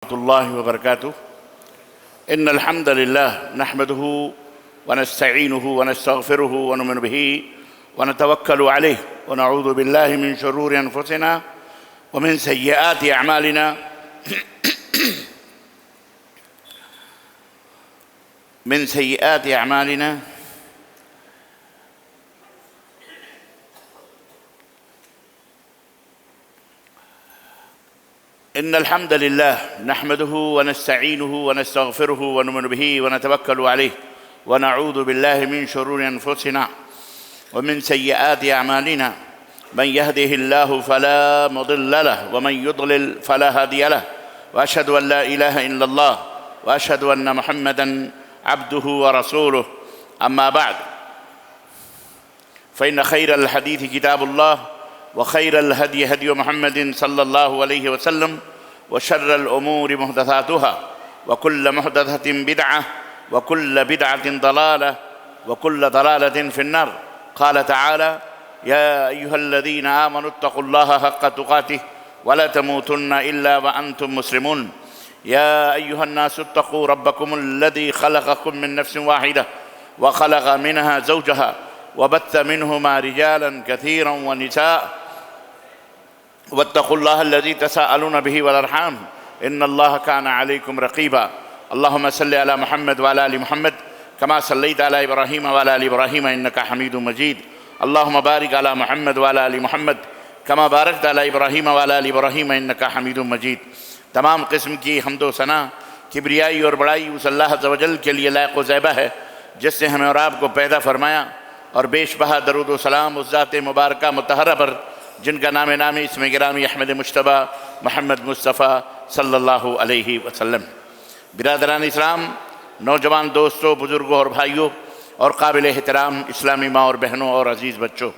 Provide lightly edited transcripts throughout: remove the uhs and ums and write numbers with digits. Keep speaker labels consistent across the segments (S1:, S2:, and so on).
S1: ورحمة الله وبركاته. إن الحمد لله نحمده ونستعينه ونستغفره ونؤمن به ونتوكل عليه ونعوذ بالله من شرور أنفسنا ومن سيئات أعمالنا إن الحمد لله نحمده ونستعينه ونستغفره ونؤمن به ونتوكل عليه ونعوذ بالله من شرور أنفسنا ومن سيئات أعمالنا من يهده الله فلا مضل له ومن يضلل فلا هادي له وأشهد أن لا إله إلا الله وأشهد أن محمدًا عبده ورسوله. أما بعد فإن خير الحديث كتاب الله وخير الهدي هدي محمد صلى الله عليه وسلم وشر الأمور محدثاتها وكل محدثة بدعة وكل بدعة ضلالة وكل ضلالة في النار. قال تعالى: يا أيها الذين آمنوا اتقوا الله حق تقاته ولا تموتن إلا وأنتم مسلمون. يا أيها الناس اتقوا ربكم الذي خلقكم من نفس واحدة وخلق منها زوجها وبث منهما رجالا كثيرا ونساء واتقوا الله الذي تساءلون به والأرحام إن الله كان عليكم رقيبا. اللهم صل على محمد وعلى آل محمد كما صليت على إبراهيم وعلى آل إبراهيم إنك حميد مجيد. اللهم بارك على محمد وعلى آل محمد كما باركت على إبراهيم وعلى آل إبراهيم إنك حميد مجيد. تمام قسم کی حمد و ثنا کبریائی اور بڑائی اس اللہ عز و جل کے لیے لائق و زیبہ ہے جس نے ہمیں اور آپ کو پیدا فرمایا، اور بیش بہا درود و سلام اس ذات مبارکہ مطہرہ پر جن کا نام نامی اسم گرامی احمد مجتبیٰ محمد مصطفیٰ صلی اللہ علیہ وسلم. برادران اسلام، نوجوان دوستوں، بزرگوں اور بھائیوں اور قابل احترام اسلامی ماں اور بہنوں اور عزیز بچوں،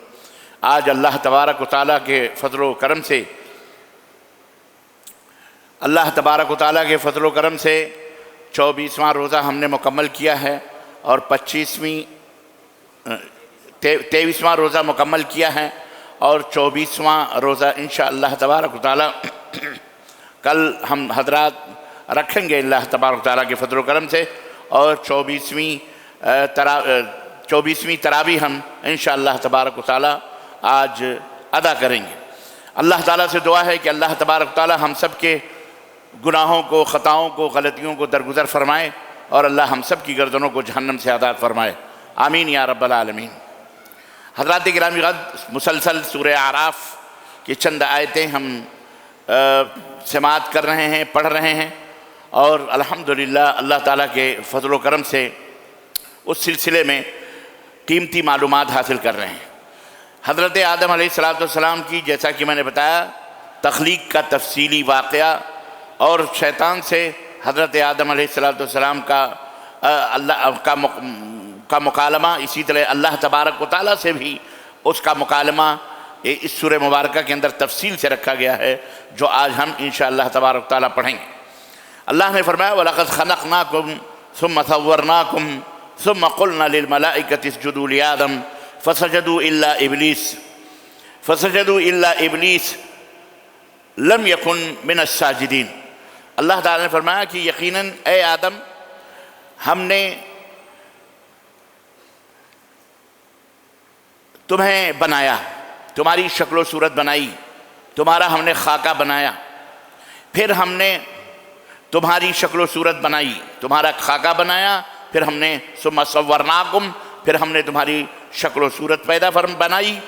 S1: آج اللہ تبارک و تعالیٰ کے فضل و کرم سے سے 24واں روزہ ہم نے مکمل کیا ہے اور 23واں روزہ مکمل کیا ہے اور 24واں روزہ انشاءاللہ تبارک و تعالیٰ کل ہم حضرات رکھیں گے اللہ تبارک و تعالیٰ کے فضل و کرم سے، اور 24ویں تراویح ہم انشاءاللہ تبارک و تعالیٰ آج ادا کریں گے. اللہ تعالیٰ سے دعا ہے کہ اللہ تبارک و تعالیٰ ہم سب کے گناہوں کو، خطاؤں کو، غلطیوں کو درگزر فرمائے اور اللہ ہم سب کی گردنوں کو جہنم سے آزاد فرمائے. آمین یا رب العالمین. حضرات گرامی قدر، مسلسل سورہ اعراف کی چند آیتیں ہم سماعت کر رہے ہیں، پڑھ رہے ہیں، اور الحمدللہ اللہ تعالیٰ کے فضل و کرم سے اس سلسلے میں قیمتی معلومات حاصل کر رہے ہیں. حضرت آدم علیہ السلام کی، جیسا کہ میں نے بتایا، تخلیق کا تفصیلی واقعہ اور شیطان سے حضرت آدم علیہ السلام کا مکالمہ، اسی طرح اللہ تبارک و تعالیٰ سے بھی اس کا مکالمہ اس سورہ مبارکہ کے اندر تفصیل سے رکھا گیا ہے، جو آج ہم انشاءاللہ تبارک و تعالیٰ پڑھیں گے. اللہ نے فرمایا: وَلَقَدْ خَلَقْنَاكُمْ ثُمَّ صَوَّرْنَاكُمْ ثُمَّ قُلْنَا لِلْمَلَائِكَةِ اسْجُدُوا لِآدَمَ فَسَجَدُوا إِلَّا إِبْلِيسَ لَمْ يَكُنْ مِنَ السَّاجِدِينَ. اللہ تعالیٰ نے فرمایا کہ یقیناً اے آدم، ہم نے تمہیں بنایا، تمہاری شکل و صورت بنائی، تمہارا ہم نے خاکہ بنایا، پھر ہم نے تمہاری شکل و صورت بنائی، تمہارا خاکہ بنایا، پھر ہم نے ثم صورناکم، پھر ہم نے تمہاری شکل و صورت بنائی،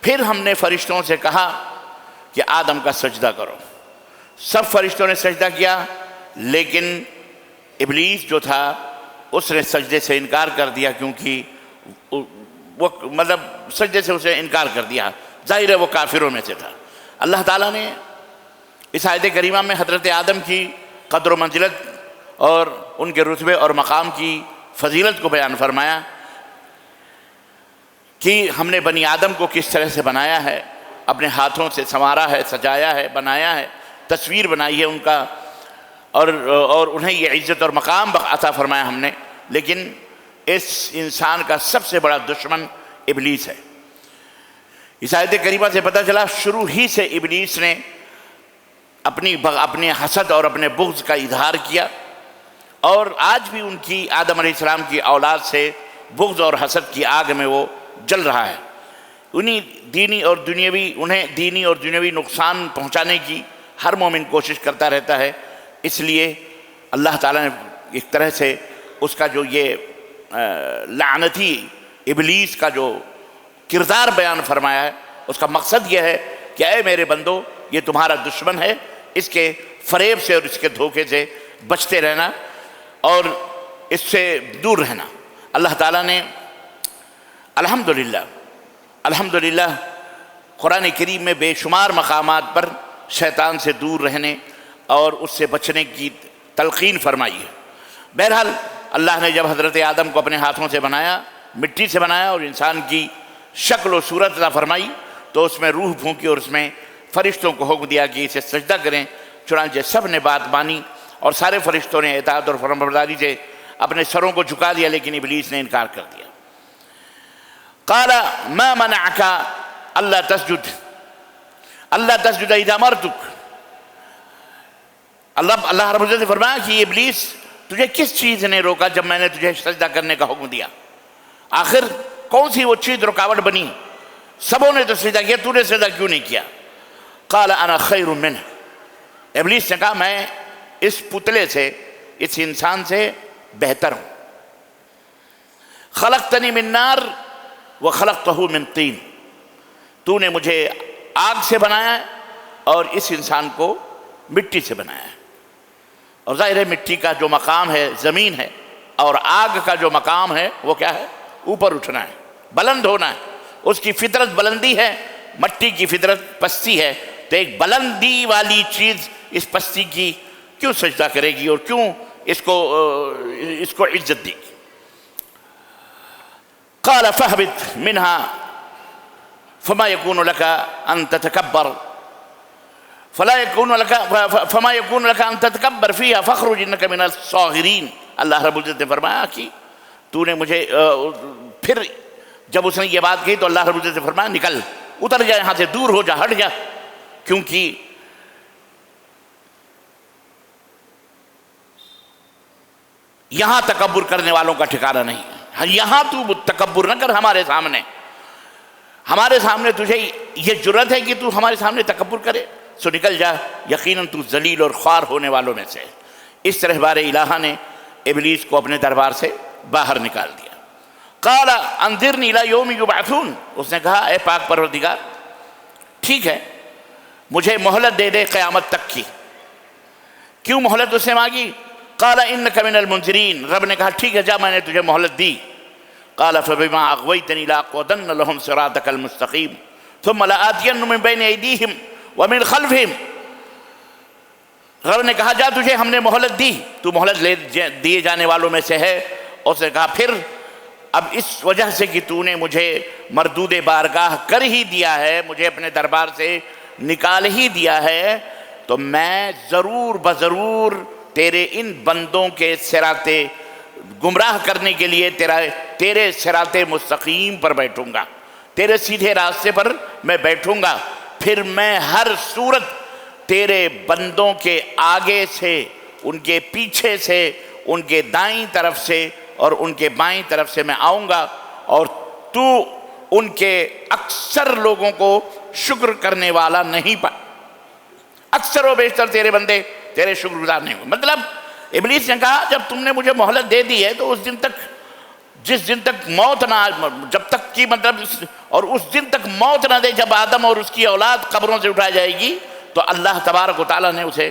S1: پھر ہم نے فرشتوں سے کہا کہ آدم کا سجدہ کرو. سب فرشتوں نے سجدہ کیا، لیکن ابلیس جو تھا اس نے سجدے سے انکار کر دیا، کیونکہ وہ سجدے سے اسے انکار کر دیا، ظاہر ہے وہ کافروں میں سے تھا. اللہ تعالیٰ نے اس آیت کریمہ میں حضرت آدم کی قدر و منزلت اور ان کے رتبے اور مقام کی فضیلت کو بیان فرمایا کہ ہم نے بنی آدم کو کس طرح سے بنایا ہے، اپنے ہاتھوں سے سنوارا ہے، سجایا ہے، بنایا ہے، تصویر بنائی ہے ان کا، اور انہیں یہ عزت اور مقام عطا فرمایا ہم نے. لیکن اس انسان کا سب سے بڑا دشمن ابلیس ہے. اس آیت کریمہ سے پتہ چلا شروع ہی سے ابلیس نے اپنے حسد اور اپنے بغض کا اظہار کیا، اور آج بھی ان کی آدم علیہ السلام کی اولاد سے بغض اور حسد کی آگ میں وہ جل رہا ہے۔ انہیں دینی اور دنیاوی نقصان پہنچانے کی ہر مومن کوشش کرتا رہتا ہے۔ اس لیے اللہ تعالیٰ نے ایک طرح سے اس کا جو یہ لعنتی ابلیس کا جو کردار بیان فرمایا ہے، اس کا مقصد یہ ہے کہ اے میرے بندو، یہ تمہارا دشمن ہے، اس کے فریب سے اور اس کے دھوکے سے بچتے رہنا اور اس سے دور رہنا۔ اللہ تعالیٰ نے الحمدللہ قرآن کریم میں بے شمار مقامات پر شیطان سے دور رہنے اور اس سے بچنے کی تلقین فرمائی ہے۔ بہرحال اللہ نے جب حضرت آدم کو اپنے ہاتھوں سے بنایا، مٹی سے بنایا اور انسان کی شکل و صورت عطا فرمائی، تو اس میں روح پھونکی اور اس میں فرشتوں کو حکم دیا کہ اسے سجدہ کریں۔ چنانچہ سب نے بات مانی اور سارے فرشتوں نے اطاعت اور فرمانبرداری سے اپنے سروں کو جھکا دیا، لیکن ابلیس نے انکار کر دیا۔ قال ما منعك الا تسجد اذا امرتك، اللہ رب العزت نے فرمایا کہ ابلیس تجھے کس چیز نے روکا جب میں نے تجھے سجدہ کرنے کا حکم دیا؟ آخر کون سی وہ چیز رکاوٹ بنی؟ سبوں نے تو سجدہ کیا، تو نے سجدہ کیوں نہیں کیا؟ قال انا خیر منہ، ابلیس نے کہا میں اس پتلے سے، اس انسان سے بہتر ہوں۔ خلقتنی من نار وخلقتہ من طین، تو نے مجھے آگ سے بنایا ہے اور اس انسان کو مٹی سے بنایا ہے۔ اور ظاہر ہے مٹی کا جو مقام ہے زمین ہے، اور آگ کا جو مقام ہے وہ کیا ہے؟ اوپر اٹھنا ہے، بلند ہونا ہے۔ اس کی فطرت بلندی ہے، مٹی کی فطرت پستی ہے، تو ایک بلندی والی چیز اس پستی کی کیوں سجدہ کرے گی اور کیوں اس کو عزت دے گی؟ قال فاهبط منها فما يكون لك ان تتكبر فما يكون لك ان تتكبر فيها فاخرج انك من الصاغرين۔ اللہ رب العزت نے فرمایا کہ تو نے مجھے پھر جب اس نے یہ بات کہی تو اللہ رب العزت نے فرمایا نکل، اتر جا یہاں سے، دور ہو جا، ہٹ جا، کیونکہ یہاں تکبر کرنے والوں کا ٹھکانہ نہیں ہے۔ یہاں تو تکبر نہ کر ہمارے سامنے تجھے یہ جرت ہے کہ تو ہمارے سامنے تکبر کرے، سو نکل جا، یقیناً تو ذلیل اور خوار ہونے والوں میں سے۔ اس طرح بار الہ نے ابلیس کو اپنے دربار سے باہر نکال دیا۔ قال انذرنی الی یوم یبعثون، اس نے کہا اے پاک پروردگار ٹھیک ہے مجھے مہلت دے دے قیامت تک کی۔ کیوں مہلت اس نے مانگی؟ قال انک من المنذرین، رب نے کہا ٹھیک ہے جا، میں نے تجھے مہلت دی۔ قال فبما اغویتنی لاقعدن لهم صراطک المستقیم ثم لآتین من بین ایدیہم ومن خلفہم، رب نے کہا جا تجھے ہم نے مہلت دی، تو مہلت دیے جانے والوں میں سے ہے۔ اس نے کہا پھر اب اس وجہ سے کہ تو نے مجھے مردود بارگاہ کر ہی دیا ہے، مجھے اپنے دربار سے نکال ہی دیا ہے، تو میں ضرور بضرور تیرے ان بندوں کے صراط گمراہ کرنے کے لیے تیرے صراط مستقیم پر بیٹھوں گا، تیرے سیدھے راستے پر میں بیٹھوں گا۔ پھر میں ہر صورت تیرے بندوں کے آگے سے، ان کے پیچھے سے، ان کے دائیں طرف سے اور ان کے بائیں طرف سے میں آؤں گا، اور تو ان کے اکثر لوگوں کو شکر کرنے والا نہیں پا، اکثر و بیشتر تیرے بندے تیرے شکر گزار نہیں ہوں۔ مطلب ابلیس نے کہا جب تم نے مجھے مہلت دے دی ہے تو اس دن تک، جس دن تک موت نہ، جب تک کی مطلب اور اس دن تک موت نہ دے جب آدم اور اس کی اولاد قبروں سے اٹھائی جائے گی، تو اللہ تبارک و تعالیٰ نے اسے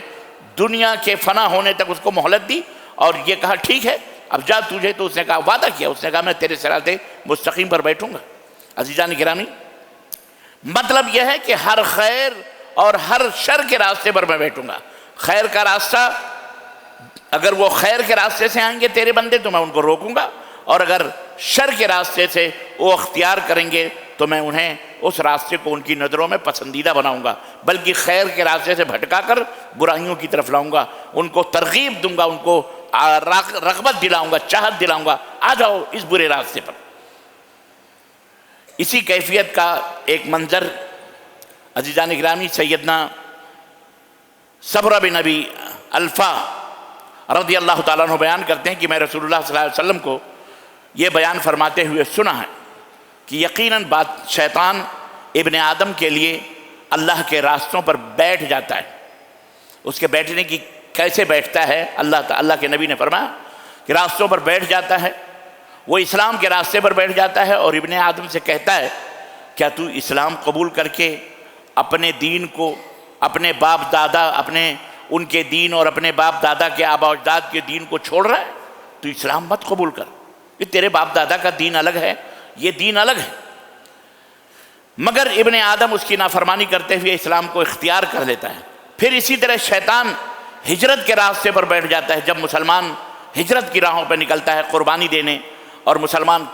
S1: دنیا کے فنا ہونے تک اس کو مہلت دی اور یہ کہا ٹھیک ہے اب جا تجھے، تو اس نے کہا وعدہ کیا، اس نے کہا میں تیرے صراط مستقیم پر بیٹھوں گا۔ عزیزان گرامی، مطلب یہ ہے کہ ہر خیر اور ہر شر کے راستے پر میں بیٹھوں گا۔ خیر کا راستہ، اگر وہ خیر کے راستے سے آئیں گے تیرے بندے تو میں ان کو روکوں گا، اور اگر شر کے راستے سے وہ اختیار کریں گے تو میں انہیں اس راستے کو ان کی نظروں میں پسندیدہ بناؤں گا، بلکہ خیر کے راستے سے بھٹکا کر برائیوں کی طرف لاؤں گا، ان کو ترغیب دوں گا، ان کو رغبت دلاؤں گا، چاہت دلاؤں گا، آ جاؤ اس برے راستے پر۔ اسی کیفیت کا ایک منظر عزیزان گرامی سیدنا صبر بن نبی الفا رضی اللہ تعالیٰ عنہ بیان کرتے ہیں کہ میں رسول اللہ صلی اللہ علیہ وسلم کو یہ بیان فرماتے ہوئے سنا ہے کہ یقیناً شیطان ابن آدم کے لیے اللہ کے راستوں پر بیٹھ جاتا ہے۔ اس کے بیٹھنے کی کیسے بیٹھتا ہے؟ اللہ کے نبی نے فرمایا کہ راستوں پر بیٹھ جاتا ہے، وہ اسلام کے راستے پر بیٹھ جاتا ہے اور ابن آدم سے کہتا ہے کیا تو اسلام قبول کر کے اپنے دین کو، اپنے باپ دادا، ان کے دین اور اپنے باپ دادا کے آبا اجداد کے دین کو چھوڑ رہا ہے؟ تو اسلام مت قبول کر، یہ تیرے باپ دادا کا دین الگ ہے، یہ دین الگ ہے۔ مگر ابن آدم اس کی نافرمانی کرتے ہوئے اسلام کو اختیار کر لیتا ہے۔ پھر اسی طرح شیطان ہجرت کے راستے پر بیٹھ جاتا ہے۔ جب مسلمان ہجرت کی راہوں پہ نکلتا ہے قربانی دینے، اور مسلمان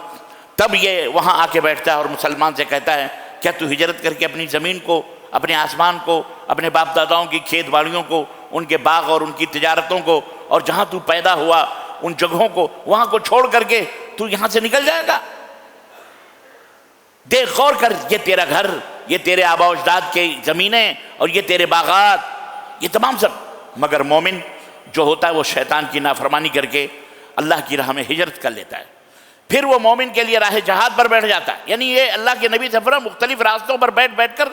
S1: تب یہ وہاں آ کے بیٹھتا ہے اور مسلمان سے کہتا ہے کیا تو ہجرت کر کے اپنی زمین کو، اپنے آسمان کو، اپنے باپ داداؤں کی کھیت باڑیوں کو، ان کے باغ اور ان کی تجارتوں کو، اور جہاں تو پیدا ہوا ان جگہوں کو، وہاں کو چھوڑ کر کے تو یہاں سے نکل جائے گا؟ دیکھ غور کر، یہ تیرا گھر، یہ تیرے آبا و اجداد کی زمینیں اور یہ تیرے باغات، یہ تمام سب۔ مگر مومن جو ہوتا ہے وہ شیطان کی نافرمانی کر کے اللہ کی راہ میں ہجرت کر لیتا ہے۔ پھر وہ مومن کے لیے راہ جہاد پر بیٹھ جاتا ہے۔ یعنی یہ اللہ کے نبی سے فرمایا مختلف راستوں پر بیٹھ بیٹھ کر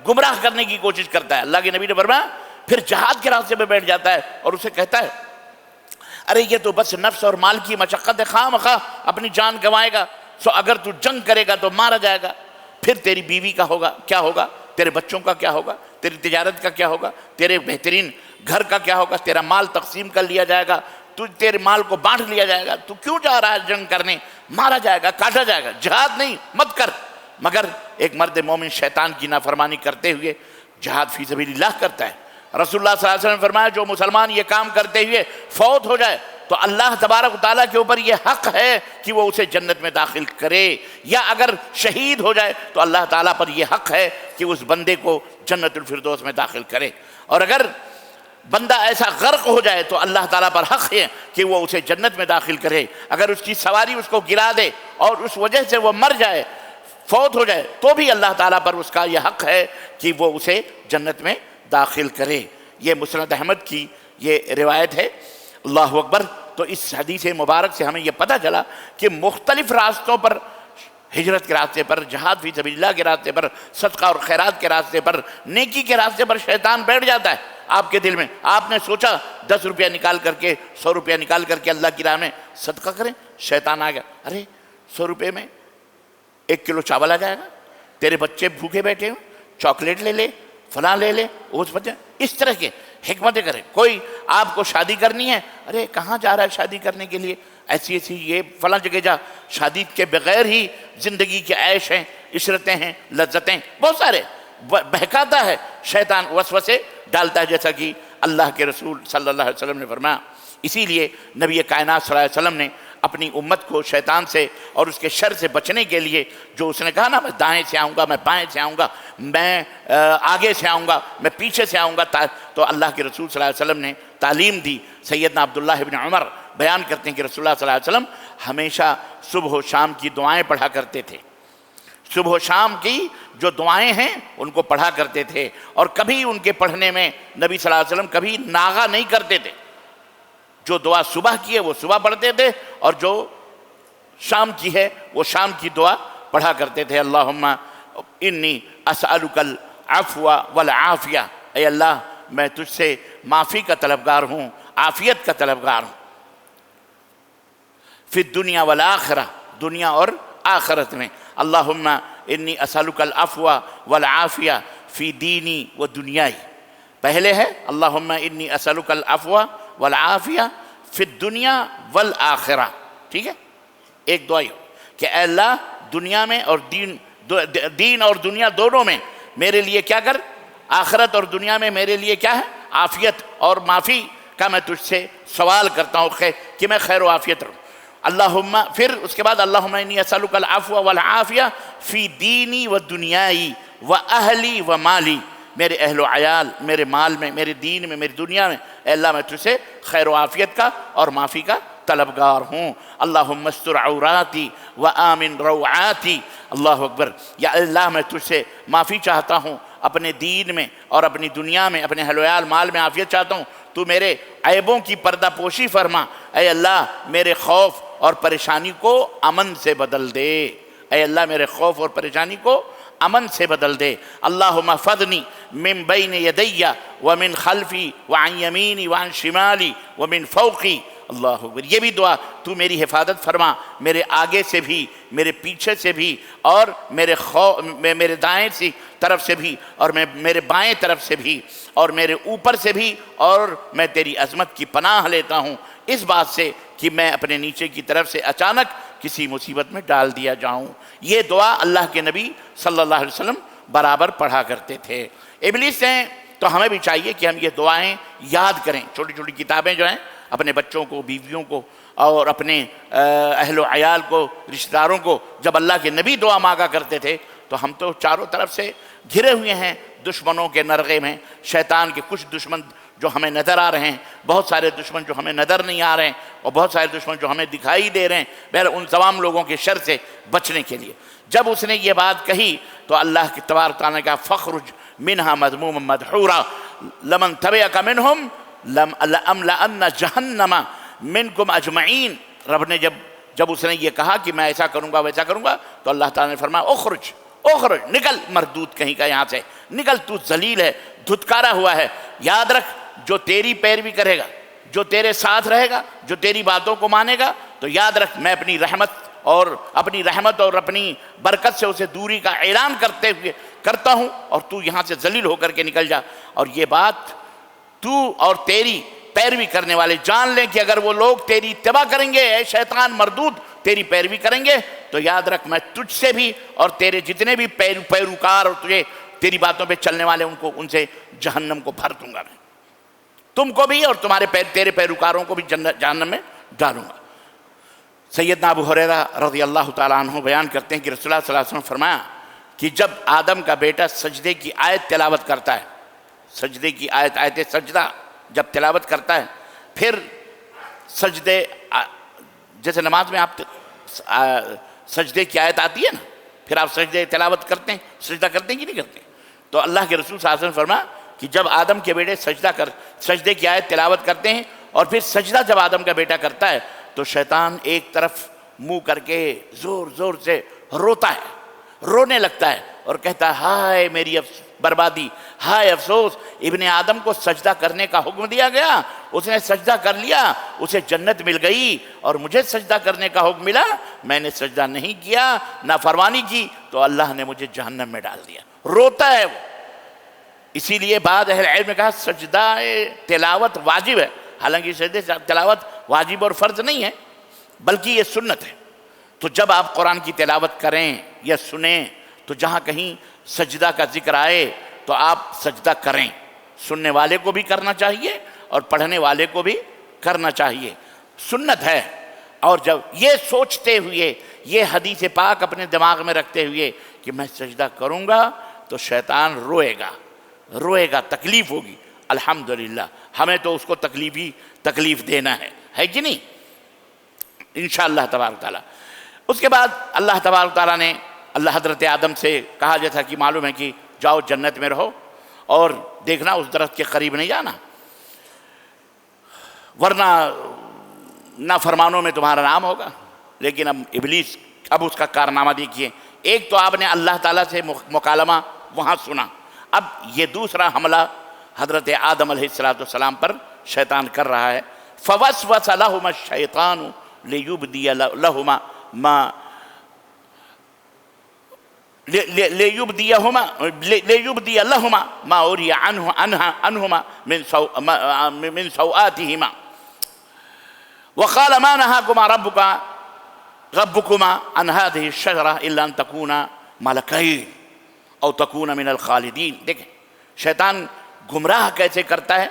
S1: گمراہ کرنے کی کوشش کرتا ہے۔ اللہ کے نبی نے فرمایا پھر جہاد کے راستے پہ بیٹھ جاتا ہے اور اسے کہتا ہے ارے یہ تو بس نفس اور مال کی مشقت خواہ مخواہ اپنی جان گنوائے گا، سو اگر تو جنگ کرے گا تو مارا جائے گا، پھر تیری بیوی کا ہوگا کیا ہوگا، تیرے بچوں کا کیا ہوگا، تیری تجارت کا کیا ہوگا، تیرے بہترین گھر کا کیا ہوگا، تیرا مال تقسیم کر لیا جائے گا، تیرے مال کو بانٹ لیا جائے گا، تو کیوں جا رہا ہے جنگ کرنے، مارا جائے گا، کاٹا جائے گا، جہاد نہیں، مت کر۔ مگر ایک مرد مومن شیطان کی نافرمانی کرتے ہوئے جہاد فی سبیل اللہ کرتا ہے۔ رسول اللہ صلی اللہ علیہ وسلم نے فرمایا جو مسلمان یہ کام کرتے ہوئے فوت ہو جائے تو اللہ تبارک و تعالیٰ کے اوپر یہ حق ہے کہ وہ اسے جنت میں داخل کرے، یا اگر شہید ہو جائے تو اللہ تعالیٰ پر یہ حق ہے کہ اس بندے کو جنت الفردوس میں داخل کرے، اور اگر بندہ ایسا غرق ہو جائے تو اللہ تعالیٰ پر حق ہے کہ وہ اسے جنت میں داخل کرے۔ اگر اس کی سواری اس کو گرا دے اور اس وجہ سے وہ مر جائے، فوت ہو جائے، تو بھی اللہ تعالیٰ پر اس کا یہ حق ہے کہ وہ اسے جنت میں داخل کرے۔ یہ مسند احمد کی یہ روایت ہے۔ اللہ اکبر۔ تو اس حدیث مبارک سے ہمیں یہ پتہ چلا کہ مختلف راستوں پر، ہجرت کے راستے پر، جہاد فی سبیل اللہ کے راستے پر، صدقہ اور خیرات کے راستے پر، نیکی کے راستے پر شیطان بیٹھ جاتا ہے آپ کے دل میں۔ آپ نے سوچا 10 روپیہ نکال کر کے، 100 روپیہ نکال کر کے اللہ کی راہ میں صدقہ کریں، شیطان آ گیا، ارے 100 روپے میں 1 کلو چاول آ جائے گا، تیرے بچے بھوکے بیٹھے ہوں، چاکلیٹ لے لے، فلاں لے لے، اس طرح کے حکمتیں کریں۔ کوئی آپ کو شادی کرنی ہے، ارے کہاں جا رہا ہے شادی کرنے کے لیے، ایسی یہ فلاں جگہ جا، شادی کے بغیر ہی زندگی کے عیش ہیں، عشرتیں ہیں، لذتیں، بہت سارے بہکاتا ہے شیطان، وسوسے ڈالتا ہے، جیسا کہ اللہ کے رسول صلی اللہ علیہ وسلم نے فرمایا۔ اسی لیے نبی کائنات صلی اللہ علیہ وسلم نے اپنی امت کو شیطان سے اور اس کے شر سے بچنے کے لیے، جو اس نے کہا نا میں دائیں سے آؤں گا، میں بائیں سے آؤں گا، میں آگے سے آؤں گا، میں پیچھے سے آؤں گا، تو اللہ کے رسول صلی اللہ علیہ وسلم نے تعلیم دی۔ سیدنا عبداللہ ابن عمر بیان کرتے ہیں کہ رسول اللہ صلی اللہ علیہ وسلم ہمیشہ صبح و شام کی دعائیں پڑھا کرتے تھے، صبح و شام کی جو دعائیں ہیں ان کو پڑھا کرتے تھے، اور کبھی ان کے پڑھنے میں نبی صلی اللہ علیہ وسلم کبھی ناغہ نہیں کرتے تھے۔ جو دعا صبح کی ہے وہ صبح پڑھتے تھے، اور جو شام کی ہے وہ شام کی دعا پڑھا کرتے تھے۔ اللہم انی اسألک العفو والعافیہ، اے اللہ میں تجھ سے معافی کا طلبگار ہوں، عافیت کا طلبگار ہوں، فی الدنیا والآخرہ، دنیا اور آخرت میں۔ اللہم انی اسألک العفو والعافیہ فی دینی و دنیای، پہلے ہے اللہم انی اسألک العفو والعافیہ فی الدنیا والآخرہ، ٹھیک ہے، ایک دعا کہ اے اللہ دنیا میں اور دین اور دنیا دونوں میں میرے لیے کیا کر، آخرت اور دنیا میں میرے لیے کیا ہے، عافیت اور معافی کا میں تجھ سے سوال کرتا ہوں کہ میں خیر و عافیت رہوں۔ اللہم، پھر اس کے بعد اللہم انی اسألک العفو والعافیہ فی دینی و دنیای و اہلی و مالی، میرے اہل و عیال، میرے مال میں، میرے دین میں، میری دنیا میں، اے اللہ میں تجھ سے خیر و عافیت کا اور معافی کا طلبگار ہوں۔ اللہم استر عوراتی و آمن روعاتی، اللہ اکبر، یا اللہ میں تجھ سے معافی چاہتا ہوں اپنے دین میں اور اپنی دنیا میں، اپنے اہل و عیال مال میں عافیت چاہتا ہوں، تو میرے عیبوں کی پردہ پوشی فرما۔ اے اللہ میرے خوف اور پریشانی کو امن سے بدل دے، اے اللہ میرے خوف اور پریشانی کو امن سے بدل دے۔ اللہم احفظنی من بین یدی ومن خلفی وعن یمینی وعن شمالی ومن فوقی۔ اللہ اکبر، یہ بھی دعا، تو میری حفاظت فرما میرے آگے سے بھی، میرے پیچھے سے بھی، اور میرے دائیں سے طرف سے بھی، اور میرے بائیں طرف سے بھی، اور میرے اوپر سے بھی، اور میں تیری عظمت کی پناہ لیتا ہوں اس بات سے کہ میں اپنے نیچے کی طرف سے اچانک کسی مصیبت میں ڈال دیا جاؤں۔ یہ دعا اللہ کے نبی صلی اللہ علیہ وسلم برابر پڑھا کرتے تھے۔ ابلیس ہیں تو ہمیں بھی چاہیے کہ ہم یہ دعائیں یاد کریں، چھوٹی چھوٹی کتابیں جو ہیں اپنے بچوں کو، بیویوں کو، اور اپنے اہل و عیال کو، رشتہ داروں کو، جب اللہ کے نبی دعا مانگا کرتے تھے تو ہم تو چاروں طرف سے گھرے ہوئے ہیں دشمنوں کے نرغے میں، شیطان کے کچھ دشمن جو ہمیں نظر آ رہے ہیں، بہت سارے دشمن جو ہمیں نظر نہیں آ رہے ہیں، اور بہت سارے دشمن جو ہمیں دکھائی دے رہے ہیں۔ بہر ان تمام لوگوں کے شر سے بچنے کے لیے جب اس نے یہ بات کہی تو اللہ کے تبارک تعالیٰ نے کہا فخرج منہا مذموما مدحورا لمن تبعک منہم لأملأن جہنم منکم اجمعین۔ رب نے جب اس نے یہ کہا کہ میں ایسا کروں گا ویسا کروں گا تو اللہ تعالیٰ نے فرمایا اخرج اخرج، نکل مردود کہیں کا یہاں سے، نکل، تو ذلیل ہے، دھتکارا ہوا ہے۔ یاد رکھ جو تیری پیروی کرے گا، جو تیرے ساتھ رہے گا، جو تیری باتوں کو مانے گا، تو یاد رکھ میں اپنی رحمت اور اپنی برکت سے اسے دوری کا اعلان کرتا ہوں، اور تو یہاں سے ذلیل ہو کر کے نکل جا۔ اور یہ بات تو اور تیری پیروی کرنے والے جان لیں کہ اگر وہ لوگ تیری اتباع کریں گے، اے شیطان مردود، تیری پیروی کریں گے، تو یاد رکھ میں تجھ سے بھی اور تیرے جتنے بھی پیروکار اور تیری باتوں پہ چلنے والے ان سے جہنم کو بھر دوں گا، میں تم کو بھی اور تیرے پیروکاروں کو بھی جہنم میں ڈالوں گا۔ سیدنا ابو ہریرہ رضی اللہ تعالیٰ عنہ بیان کرتے ہیں کہ رسول اللہ صلی اللہ علیہ وسلم فرمایا کہ جب آدم کا بیٹا سجدے کی آیت تلاوت کرتا ہے، سجدے کی آیت سجدہ جب تلاوت کرتا ہے، پھر سجدے، جیسے نماز میں آپ سجدے کی آیت آتی ہے نا، پھر آپ سجدے تلاوت کرتے ہیں، سجدہ کرتے ہیں کہ نہیں کرتے؟ تو اللہ کے رسول صلی اللہ علیہ وسلم فرمایا کہ جب آدم کے بیٹے سجدے کی آیت تلاوت کرتے ہیں، اور پھر سجدہ جب آدم کا بیٹا کرتا ہے تو شیطان ایک طرف منہ کر کے زور زور سے روتا ہے، رونے لگتا ہے اور کہتا ہے ہائے میری بربادی، ہائے افسوس، ابن آدم کو سجدہ کرنے کا حکم دیا گیا، اس نے سجدہ کر لیا، اسے جنت مل گئی، اور مجھے سجدہ کرنے کا حکم ملا، میں نے سجدہ نہیں کیا، نافرمانی کی، تو اللہ نے مجھے جہنم میں ڈال دیا۔ روتا ہے وہ۔ اسی لیے بعض اہل علم نے کہا سجدہ تلاوت واجب ہے، حالانکہ سجدہ تلاوت واجب اور فرض نہیں ہے بلکہ یہ سنت ہے۔ تو جب آپ قرآن کی تلاوت کریں یا سنیں تو جہاں کہیں سجدہ کا ذکر آئے تو آپ سجدہ کریں، سننے والے کو بھی کرنا چاہیے اور پڑھنے والے کو بھی کرنا چاہیے، سنت ہے۔ اور جب یہ سوچتے ہوئے، یہ حدیث پاک اپنے دماغ میں رکھتے ہوئے کہ میں سجدہ کروں گا تو شیطان روئے گا، تکلیف ہوگی، الحمدللہ ہمیں تو اس کو تکلیف دینا ہے کہ نہیں، انشاءاللہ تبارک تعالیٰ۔ اس کے بعد اللہ تبارک تعالیٰ نے حضرت آدم سے کہا، جیسا کہ معلوم ہے کہ جاؤ جنت میں رہو اور دیکھنا اس درخت کے قریب نہیں جانا، ورنہ نافرمانوں میں تمہارا نام ہوگا۔ لیکن اب ابلیس، اب اس کا کارنامہ دیکھیے، ایک تو آپ نے اللہ تعالیٰ سے مکالمہ وہاں سنا، اب یہ دوسرا حملہ حضرت آدم علیہ السلام پر شیطان کر رہا ہے۔ فوسوس لهما الشیطان لیبدی لهما ما اوری عنهما من سوآتهما وقال ما نهاكما ربكما عن هذه الشجرة الا ان تكونا ملکین او تکون من الخالدین۔ دیکھیں شیطان گمراہ کیسے کرتا ہے،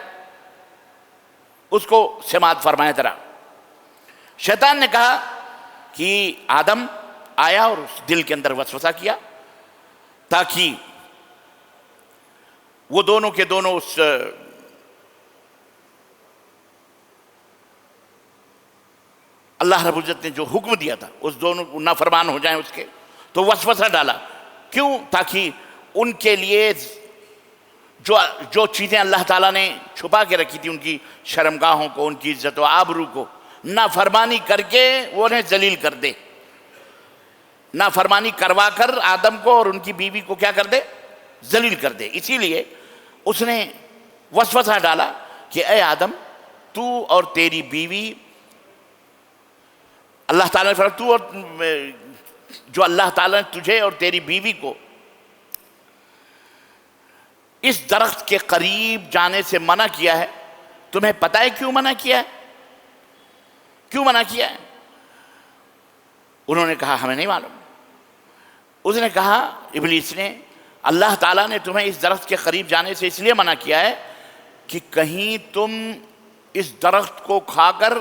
S1: اس کو سماعت فرمائے ذرا۔ شیطان نے کہا کہ آدم آیا اور اس دل کے اندر وسوسہ کیا تاکہ وہ دونوں کے دونوں اس اللہ رب العزت نے جو حکم دیا تھا اس دونوں نافرمان ہو جائیں اس کے، تو وسوسہ ڈالا۔ کیوں؟ تاکہ ان کے لیے جو چیزیں اللہ تعالیٰ نے چھپا کے رکھی تھی، ان کی شرمگاہوں کو، ان کی عزت و آبرو کو، نافرمانی کر کے وہ انہیں ذلیل کر دے، نافرمانی کروا کر آدم کو اور ان کی بیوی کو کیا کر دے؟ ذلیل کر دے۔ اسی لیے اس نے وسوسہ ڈالا کہ اے آدم، تو اور تیری بیوی، اللہ تعالیٰ نے فرمایا تو اور جو اللہ تعالیٰ نے تجھے اور تیری بیوی کو اس درخت کے قریب جانے سے منع کیا ہے، تمہیں پتہ ہے کیوں منع کیا ہے؟ کیوں منع کیا ہے؟ انہوں نے کہا ہمیں نہیں معلوم۔ اس نے کہا، ابلیس نے، اللہ تعالیٰ نے تمہیں اس درخت کے قریب جانے سے اس لیے منع کیا ہے کہ کہیں تم اس درخت کو کھا کر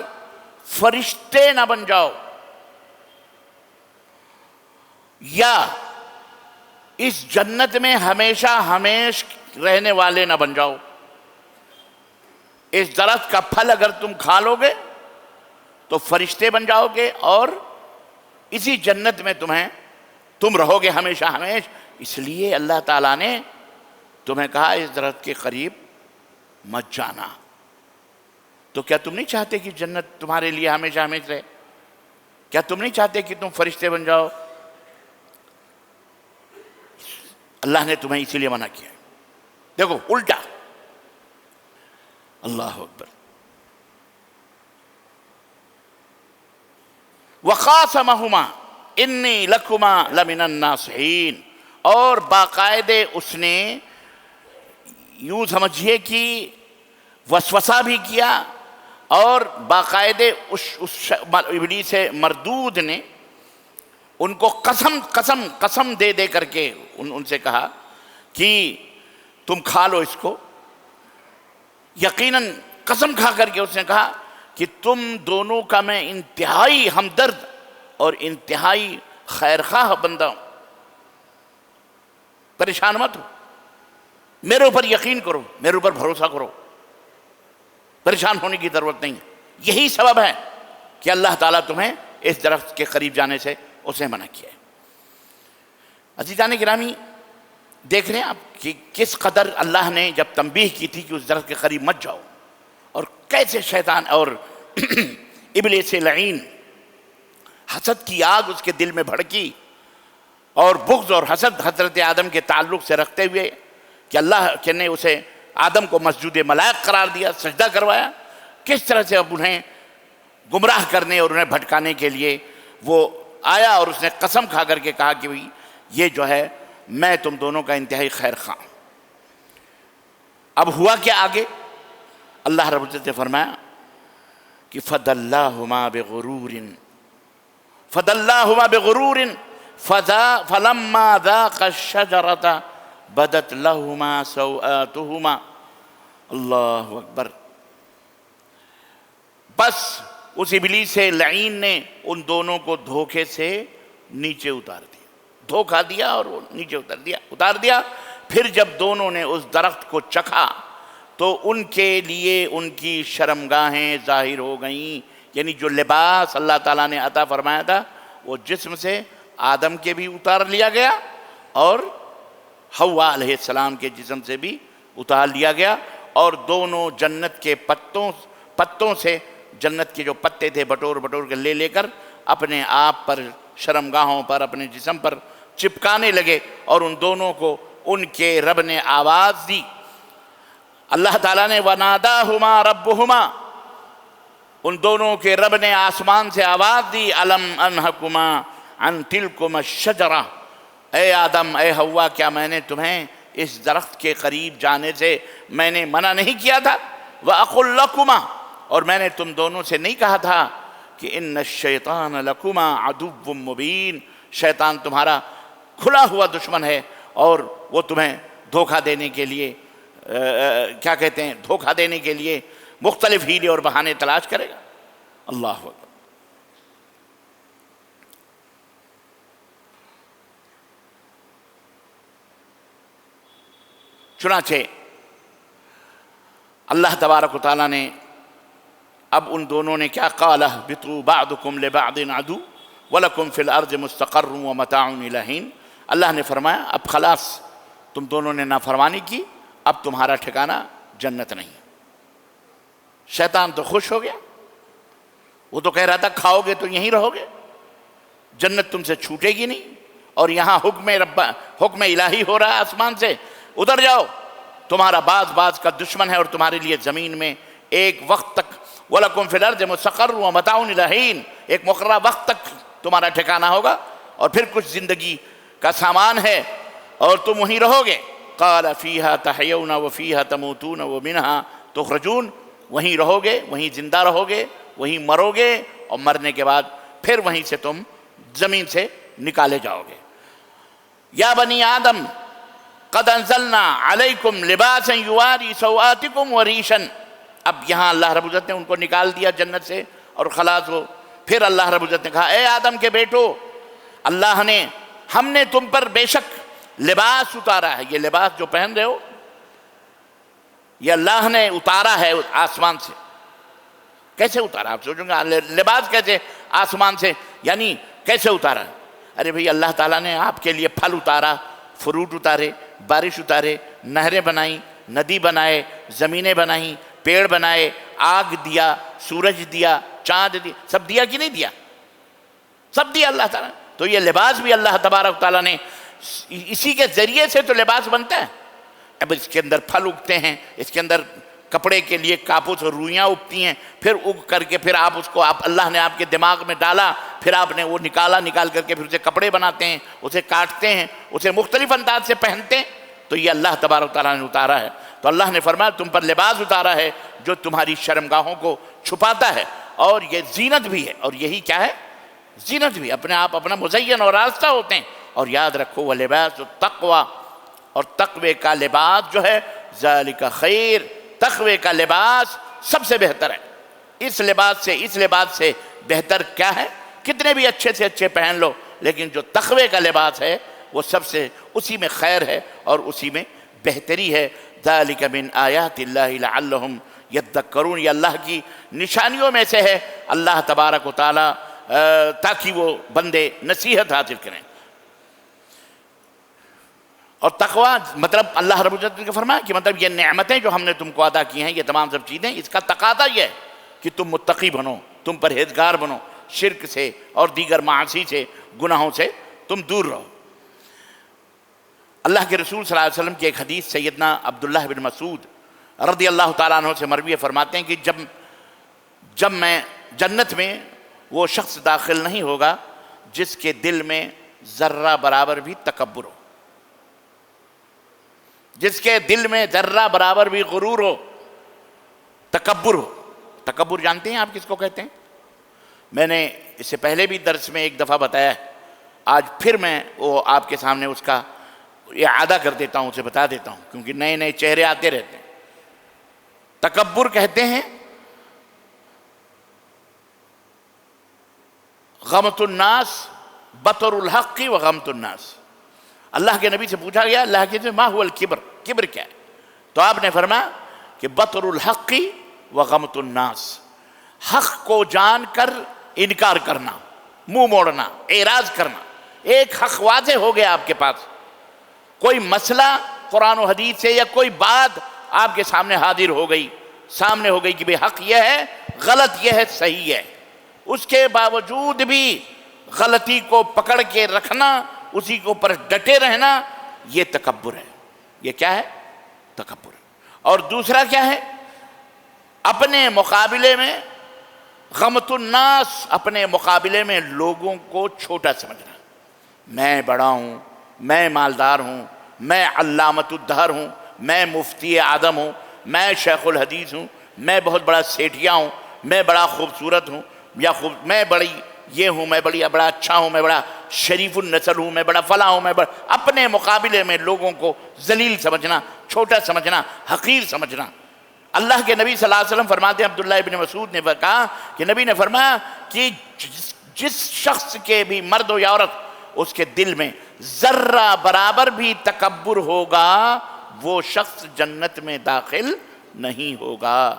S1: فرشتے نہ بن جاؤ، یا اس جنت میں ہمیشہ ہمیش رہنے والے نہ بن جاؤ۔ اس درخت کا پھل اگر تم کھا لو گے تو فرشتے بن جاؤ گے اور اسی جنت میں تم رہو گے ہمیشہ ہمیش۔ اس لیے اللہ تعالیٰ نے تمہیں کہا اس درخت کے قریب مت جانا۔ تو کیا تم نہیں چاہتے کہ جنت تمہارے لیے ہمیشہ ہمیش رہے؟ کیا تم نہیں چاہتے کہ تم فرشتے بن جاؤ؟ اللہ نے تمہیں اسی لیے منع کیا۔ دیکھو الٹا، اللہ اکبر۔ وَقَاسَمَهُمَا إِنِّي لَكُمَا لَمِنَ النَّاصِحِينَ، اور باقاعدے اس نے یوں سمجھیے کہ وسوسہ بھی کیا، اور باقاعدے اس ابلیس مردود نے ان کو قسم دے دے کر کے ان سے کہا کہ تم کھا لو اس کو۔ یقیناً قسم کھا کر کے اس نے کہا کہ تم دونوں کا میں انتہائی ہمدرد اور انتہائی خیرخواہ بندہ ہوں، پریشان مت ہو، میرے اوپر یقین کرو، میرے اوپر بھروسہ کرو، پریشان ہونے کی ضرورت نہیں۔ یہی سبب ہے کہ اللہ تعالیٰ تمہیں اس درخت کے قریب جانے سے اسے منع کیا ہے۔ عزیزان گرامی، دیکھ رہے ہیں آپ کہ کس قدر اللہ نے جب تنبیہ کی تھی کہ اس درخت کے قریب مت جاؤ، اور کیسے شیطان اور ابلیس لعین، حسد کی آگ اس کے دل میں بھڑکی، اور بغض اور حسد حضرت آدم کے تعلق سے رکھتے ہوئے کہ اللہ نے اسے آدم کو مسجود ملائک قرار دیا، سجدہ کروایا، کس طرح سے اب انہیں گمراہ کرنے اور انہیں بھٹکانے کے لیے وہ آیا، اور اس نے قسم کھا کر کے کہا کہ یہ جو ہے میں تم دونوں کا انتہائی خیر خواہ ہوں۔ اب ہوا کیا آگے؟ اللہ رب العزت نے فرمایا کہ فَدَلَّاهُمَا بِغُرُورٍ فَلَمَّا ذَاقَ الشَّجَرَةَ بَدَتْ لَهُمَا سَوْآتُهُمَا۔ اللہ اکبر۔ بس اس ابلیس لعین نے ان دونوں کو دھوکے سے نیچے اتار دیا، دھوکہ دیا اور وہ نیچے اتار دیا۔ پھر جب دونوں نے اس درخت کو چکھا تو ان کے لیے ان کی شرمگاہیں ظاہر ہو گئیں، یعنی جو لباس اللہ تعالیٰ نے عطا فرمایا تھا وہ جسم سے آدم کے بھی اتار لیا گیا اور حوا علیہ السلام کے جسم سے بھی اتار لیا گیا، اور دونوں جنت کے پتوں سے، جنت کے جو پتے تھے بٹور کے لے کر اپنے آپ پر، شرمگاہوں پر، اپنے جسم پر چپکانے لگے، اور ان دونوں کو ان کے رب نے آواز دی۔ اللہ تعالیٰ نے وَنَادَاهُمَا رَبُّهُمَا، ان دونوں کے رب نے آسمان سے آواز دی، أَلَمْ أَنْهَكُمَا عَنْ تِلْكُمَا الشَّجَرَةِ، اے آدم، اے حوا، کیا میں نے تمہیں اس درخت کے قریب جانے سے میں نے منع نہیں کیا تھا؟ وَأَقُلْ لَكُمَا، اور میں نے تم دونوں سے نہیں کہا تھا کہ إِنَّ الشَّيْطَانَ لَكُمَا عَدُوٌّ مُبِينٌ، شیطان تمہارا کھلا ہوا دشمن ہے، اور وہ تمہیں دھوکہ دینے کے لیے کیا کہتے ہیں، دھوکہ دینے کے لیے مختلف ہیلے اور بہانے تلاش کرے گا۔ اللہ اکبر۔ چنانچہ اللہ تبارک و تعالیٰ نے اب ان دونوں نے کیا، قَالَ اهْبِطُوا بَعْضُكُمْ لِبَعْضٍ عَدُوٌّ وَلَكُمْ فِي الْأَرْضِ مُسْتَقَرٌّ وَمَتَاعٌ إِلَىٰ حِينٍ۔ اللہ نے فرمایا اب خلاص تم دونوں نے نافرمانی کی، اب تمہارا ٹھکانہ جنت نہیں۔ شیطان تو خوش ہو گیا، وہ تو کہہ رہا تھا کھاؤ گے تو یہیں رہو گے، جنت تم سے چھوٹے گی نہیں، اور یہاں حکم الہی ہو رہا ہے آسمان سے، ادھر جاؤ، تمہارا باز کا دشمن ہے، اور تمہارے لیے زمین میں ایک وقت تک وَلَكُمْ فِي الْأَرْضِ مُسْتَقَرٌّ وَمَتَاعٌ إِلَىٰ حِينٍ، ایک مقررہ وقت تک تمہارا ٹھکانہ ہوگا، اور پھر کچھ زندگی کا سامان ہے اور تم وہیں رہو گے۔ قَالَ فِيهَا تَحْيَوْنَ وَفِيهَا تَمُوتُونَ وَمِنْهَا تُخْرَجُونَ، وہیں رہو گے، وہیں زندہ رہو گے، وہیں مرو گے، اور مرنے کے بعد پھر وہیں سے تم زمین سے نکالے جاؤ گے۔ یا بنی آدم قد انزلنا علیکم لباسا یواری سوآتکم وریشا، اب یہاں اللہ رب العزت نے ان کو نکال دیا جنت سے اور خلاص ہو۔ پھر اللہ رب العزت نے کہا اے آدم کے بیٹو، ہم نے تم پر بے شک لباس اتارا ہے، یہ لباس جو پہن رہے ہو یہ اللہ نے اتارا ہے آسمان سے۔ کیسے اتارا؟ آپ سوچیں گے لباس کیسے آسمان سے، یعنی کیسے اتارا؟ ارے بھئی اللہ تعالیٰ نے آپ کے لیے پھل اتارا، فروٹ اتارے، بارش اتارے، نہریں بنائیں، ندی بنائے، زمینیں بنائیں، پیڑ بنائے، آگ دیا، سورج دیا، چاند دیا، سب دیا کہ نہیں دیا؟ سب دیا اللہ تعالیٰ۔ تو یہ لباس بھی اللہ تبارک تعالیٰ نے، اسی کے ذریعے سے تو لباس بنتا ہے۔ اب اس کے اندر پھل اگتے ہیں، اس کے اندر کپڑے کے لیے کاپوس اور روئیاں اگتی ہیں، پھر اگ کر کے پھر آپ اس کو اللہ نے آپ کے دماغ میں ڈالا، پھر آپ نے وہ نکال کر کے پھر اسے کپڑے بناتے ہیں، اسے کاٹتے ہیں، اسے مختلف انداز سے پہنتے ہیں، تو یہ اللہ تبارک تعالیٰ نے اتارا ہے۔ تو اللہ نے فرمایا تم پر لباس اتارا ہے جو تمہاری شرمگاہوں کو چھپاتا ہے، اور یہ زینت بھی ہے، اور یہی کیا ہے؟ زینت بھی، اپنے آپ اپنا مزین اور راستہ ہوتے ہیں۔ اور یاد رکھو وہ لباس التقوی، اور تقوی کا لباس جو ہے ذالک خیر، تقوی کا لباس سب سے بہتر ہے۔ اس لباس سے بہتر کیا ہے؟ کتنے بھی اچھے سے اچھے پہن لو، لیکن جو تقوی کا لباس ہے وہ سب سے، اسی میں خیر ہے اور اسی میں بہتری ہے۔ ذالک من آیات اللہ لعلہم یذکرون، یہ اللہ کی نشانیوں میں سے ہے اللہ تبارک و تعالی تاکہ وہ بندے نصیحت حاصل کریں۔ اور تقوی مطلب اللہ رب العزت نے فرمایا کہ مطلب یہ نعمتیں جو ہم نے تم کو عطا کی ہیں، یہ تمام سب چیزیں، اس کا تقاضا یہ ہے کہ تم متقی بنو، تم پرہیزگار بنو، شرک سے اور دیگر معاصی سے، گناہوں سے تم دور رہو۔ اللہ کے رسول صلی اللہ علیہ وسلم کی ایک حدیث سیدنا عبداللہ بن مسعود رضی اللہ تعالیٰ عنہ سے مروی فرماتے ہیں کہ جب میں جنت میں وہ شخص داخل نہیں ہوگا جس کے دل میں ذرہ برابر بھی تکبر ہو، جس کے دل میں ذرہ برابر بھی غرور ہو، تکبر ہو۔ تکبر جانتے ہیں آپ کس کو کہتے ہیں؟ میں نے اس سے پہلے بھی درس میں ایک دفعہ بتایا ہے، آج پھر میں وہ آپ کے سامنے اس کا اعادہ کر دیتا ہوں، اسے بتا دیتا ہوں، کیونکہ نئے نئے چہرے آتے رہتے ہیں۔ تکبر کہتے ہیں غمت الناس بطر الحق و غمت الناس۔ اللہ کے نبی سے پوچھا گیا اللہ کے ما هو الکبر، کبر کیا ہے؟ تو آپ نے فرمایا کہ بطر الحق و غمت الناس، حق کو جان کر انکار کرنا، منہ موڑنا، اعراض کرنا۔ ایک حق واضح ہو گیا آپ کے پاس، کوئی مسئلہ قرآن و حدیث سے یا کوئی بات آپ کے سامنے حاضر ہو گئی، سامنے ہو گئی کہ بھئی حق یہ ہے، غلط یہ ہے، صحیح ہے، اس کے باوجود بھی غلطی کو پکڑ کے رکھنا، اسی کے اوپر ڈٹے رہنا، یہ تکبر ہے۔ یہ کیا ہے؟ تکبر۔ اور دوسرا کیا ہے؟ اپنے مقابلے میں غمت الناس، اپنے مقابلے میں لوگوں کو چھوٹا سمجھنا۔ میں بڑا ہوں، میں مالدار ہوں، میں علامۃ الدہر ہوں، میں مفتی اعظم ہوں، میں شیخ الحدیث ہوں، میں بہت بڑا سیٹھیا ہوں، میں بڑا خوبصورت ہوں، یا میں بڑی یہ ہوں، میں بڑا اچھا ہوں، میں بڑا شریف النسل ہوں، میں بڑا فلاں ہوں، اپنے مقابلے میں لوگوں کو ذلیل سمجھنا، چھوٹا سمجھنا، حقیر سمجھنا۔ اللہ کے نبی صلی اللہ علیہ وسلم فرماتے ہیں، عبداللہ ابن مسعود نے کہا کہ نبی نے فرمایا کہ جس شخص کے بھی مرد ہو یا عورت اس کے دل میں ذرہ برابر بھی تکبر ہوگا وہ شخص جنت میں داخل نہیں ہوگا۔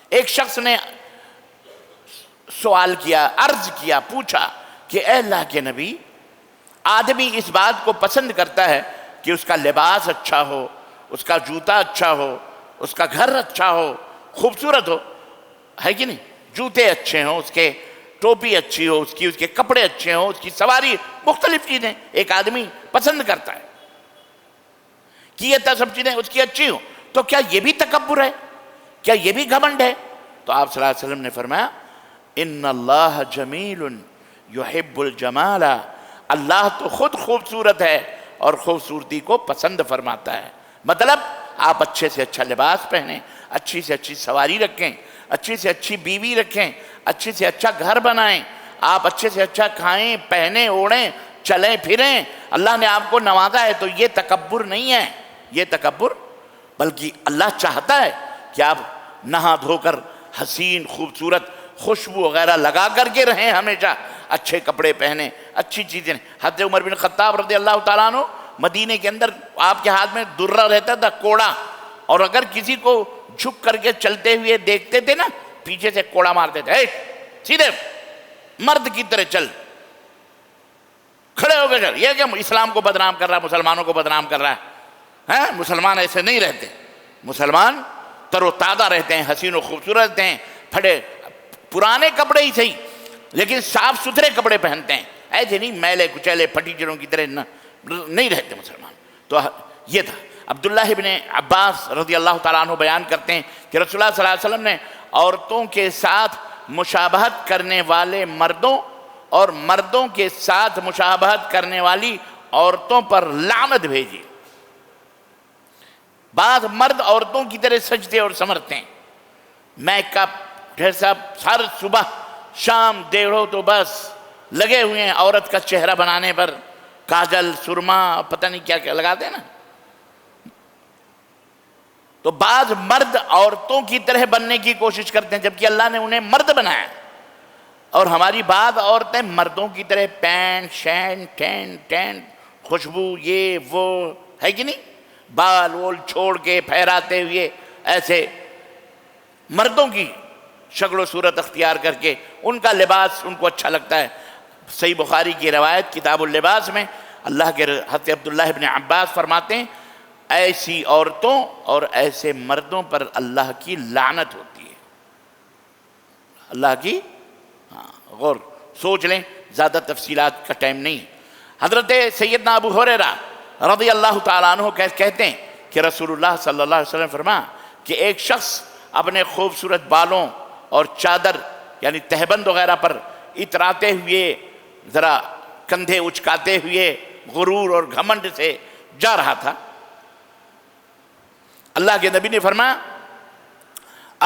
S1: ایک شخص نے سوال کیا، عرض کیا، پوچھا کہ اے اللہ کے نبی، آدمی اس بات کو پسند کرتا ہے کہ اس کا لباس اچھا ہو، اس کا جوتا اچھا ہو، اس کا گھر اچھا ہو، خوبصورت ہو، ہے کہ نہیں؟ جوتے اچھے ہوں، اس کے ٹوپی اچھی ہو، اس کے کپڑے اچھے ہوں، اس کی سواری، مختلف چیزیں ایک آدمی پسند کرتا ہے کہ یہ سب چیزیں اس کی اچھی ہوں، تو کیا یہ بھی تکبر ہے؟ کیا یہ بھی گھمنڈ ہے؟ تو آپ صلی اللہ علیہ وسلم نے فرمایا ان اللہ جمیل یحب الجمال، اللہ تو خود خوبصورت ہے اور خوبصورتی کو پسند فرماتا ہے۔ مطلب آپ اچھے سے اچھا لباس پہنیں، اچھی سے اچھی سواری رکھیں، اچھی سے اچھی بیوی رکھیں، اچھی سے اچھا گھر بنائیں، آپ اچھے سے اچھا کھائیں، پہنیں، اوڑھیں، چلیں پھریں، اللہ نے آپ کو نوازا ہے، تو یہ تکبر نہیں ہے، یہ تکبر، بلکہ اللہ چاہتا ہے کہ آپ نہا دھو کر حسین خوبصورت خوشبو وغیرہ لگا کر کے رہیں، ہمیشہ اچھے کپڑے پہنیں، اچھی چیزیں۔ حضرت عمر بن خطاب رضی اللہ تعالیٰ عنہ مدینے کے اندر آپ کے ہاتھ میں درہ رہتا تھا، کوڑا، اور اگر کسی کو جھک کر کے چلتے ہوئے دیکھتے تھے نا، پیچھے سے کوڑا مارتے تھے، سیدھے مرد کی طرح چل، کھڑے ہو کے چل۔ یہ کہ اسلام کو بدنام کر رہا ہے، مسلمانوں کو بدنام کر رہا ہے؟ مسلمان ایسے نہیں رہتے، مسلمان تر و تازہ رہتے ہیں، حسین و خوبصورت رہتے ہیں، پھٹے پرانے کپڑے ہی صحیح لیکن صاف ستھرے کپڑے پہنتے ہیں، ایسے نہیں میلے کچیلے پھٹیچروں کی طرح نہیں رہتے مسلمان۔ تو یہ تھا۔ عبداللہ ابن عباس رضی اللہ تعالیٰ عنہ بیان کرتے ہیں کہ رسول اللہ صلی اللہ علیہ وسلم نے عورتوں کے ساتھ مشابہت کرنے والے مردوں اور مردوں کے ساتھ مشابہت کرنے والی عورتوں پر لعنت بھیجی۔ بعض مرد عورتوں کی طرح سجتے اور سنورتے ہیں، میک اپ ڈھیر صاحب، ہر صبح شام دیکھو تو بس لگے ہوئے ہیں عورت کا چہرہ بنانے پر، کاجل، سرما، پتہ نہیں کیا کیا لگاتے ہیں نا۔ تو بعض مرد عورتوں کی طرح بننے کی کوشش کرتے ہیں جبکہ اللہ نے انہیں مرد بنایا، اور ہماری بعض عورتیں مردوں کی طرح پینٹ شینٹ ٹین خوشبو یہ وہ، ہے کہ نہیں، بال وول چھوڑ کے پھیراتے ہوئے ایسے مردوں کی شکل و صورت اختیار کر کے ان کا لباس ان کو اچھا لگتا ہے۔ صحیح بخاری کی روایت کتاب اللباس میں اللہ کے حضرت عبداللہ ابن عباس فرماتے ہیں ایسی عورتوں اور ایسے مردوں پر اللہ کی لعنت ہوتی ہے، اللہ کی، غور سوچ لیں، زیادہ تفصیلات کا ٹائم نہیں۔ حضرت سیدنا ابو ہریرہ رضی اللہ تعالیٰ عنہ کہتے ہیں کہ رسول اللہ صلی اللہ علیہ وسلم فرمایا کہ ایک شخص اپنے خوبصورت بالوں اور چادر یعنی تہبند وغیرہ پر اتراتے ہوئے، ذرا کندھے اچکاتے ہوئے غرور اور گھمنڈ سے جا رہا تھا۔ اللہ کے نبی نے فرمایا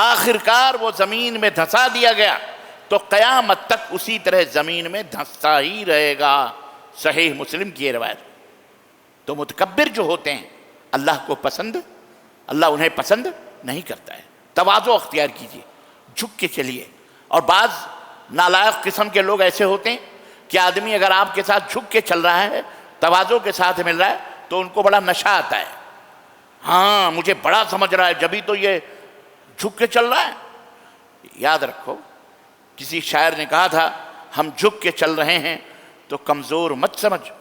S1: آخر کار وہ زمین میں دھسا دیا گیا تو قیامت تک اسی طرح زمین میں دھستا ہی رہے گا۔ صحیح مسلم کی یہ روایت۔ تو متکبر جو ہوتے ہیں اللہ انہیں پسند نہیں کرتا ہے۔ تواضع اختیار کیجیے، جھک کے چلیے۔ اور بعض نالائق قسم کے لوگ ایسے ہوتے ہیں کہ آدمی اگر آپ کے ساتھ جھک کے چل رہا ہے، تواضع کے ساتھ مل رہا ہے، تو ان کو بڑا نشہ آتا ہے، ہاں مجھے بڑا سمجھ رہا ہے جبھی تو یہ جھک کے چل رہا ہے۔ یاد رکھو، کسی شاعر نے کہا تھا ہم جھک کے چل رہے ہیں تو کمزور مت سمجھ،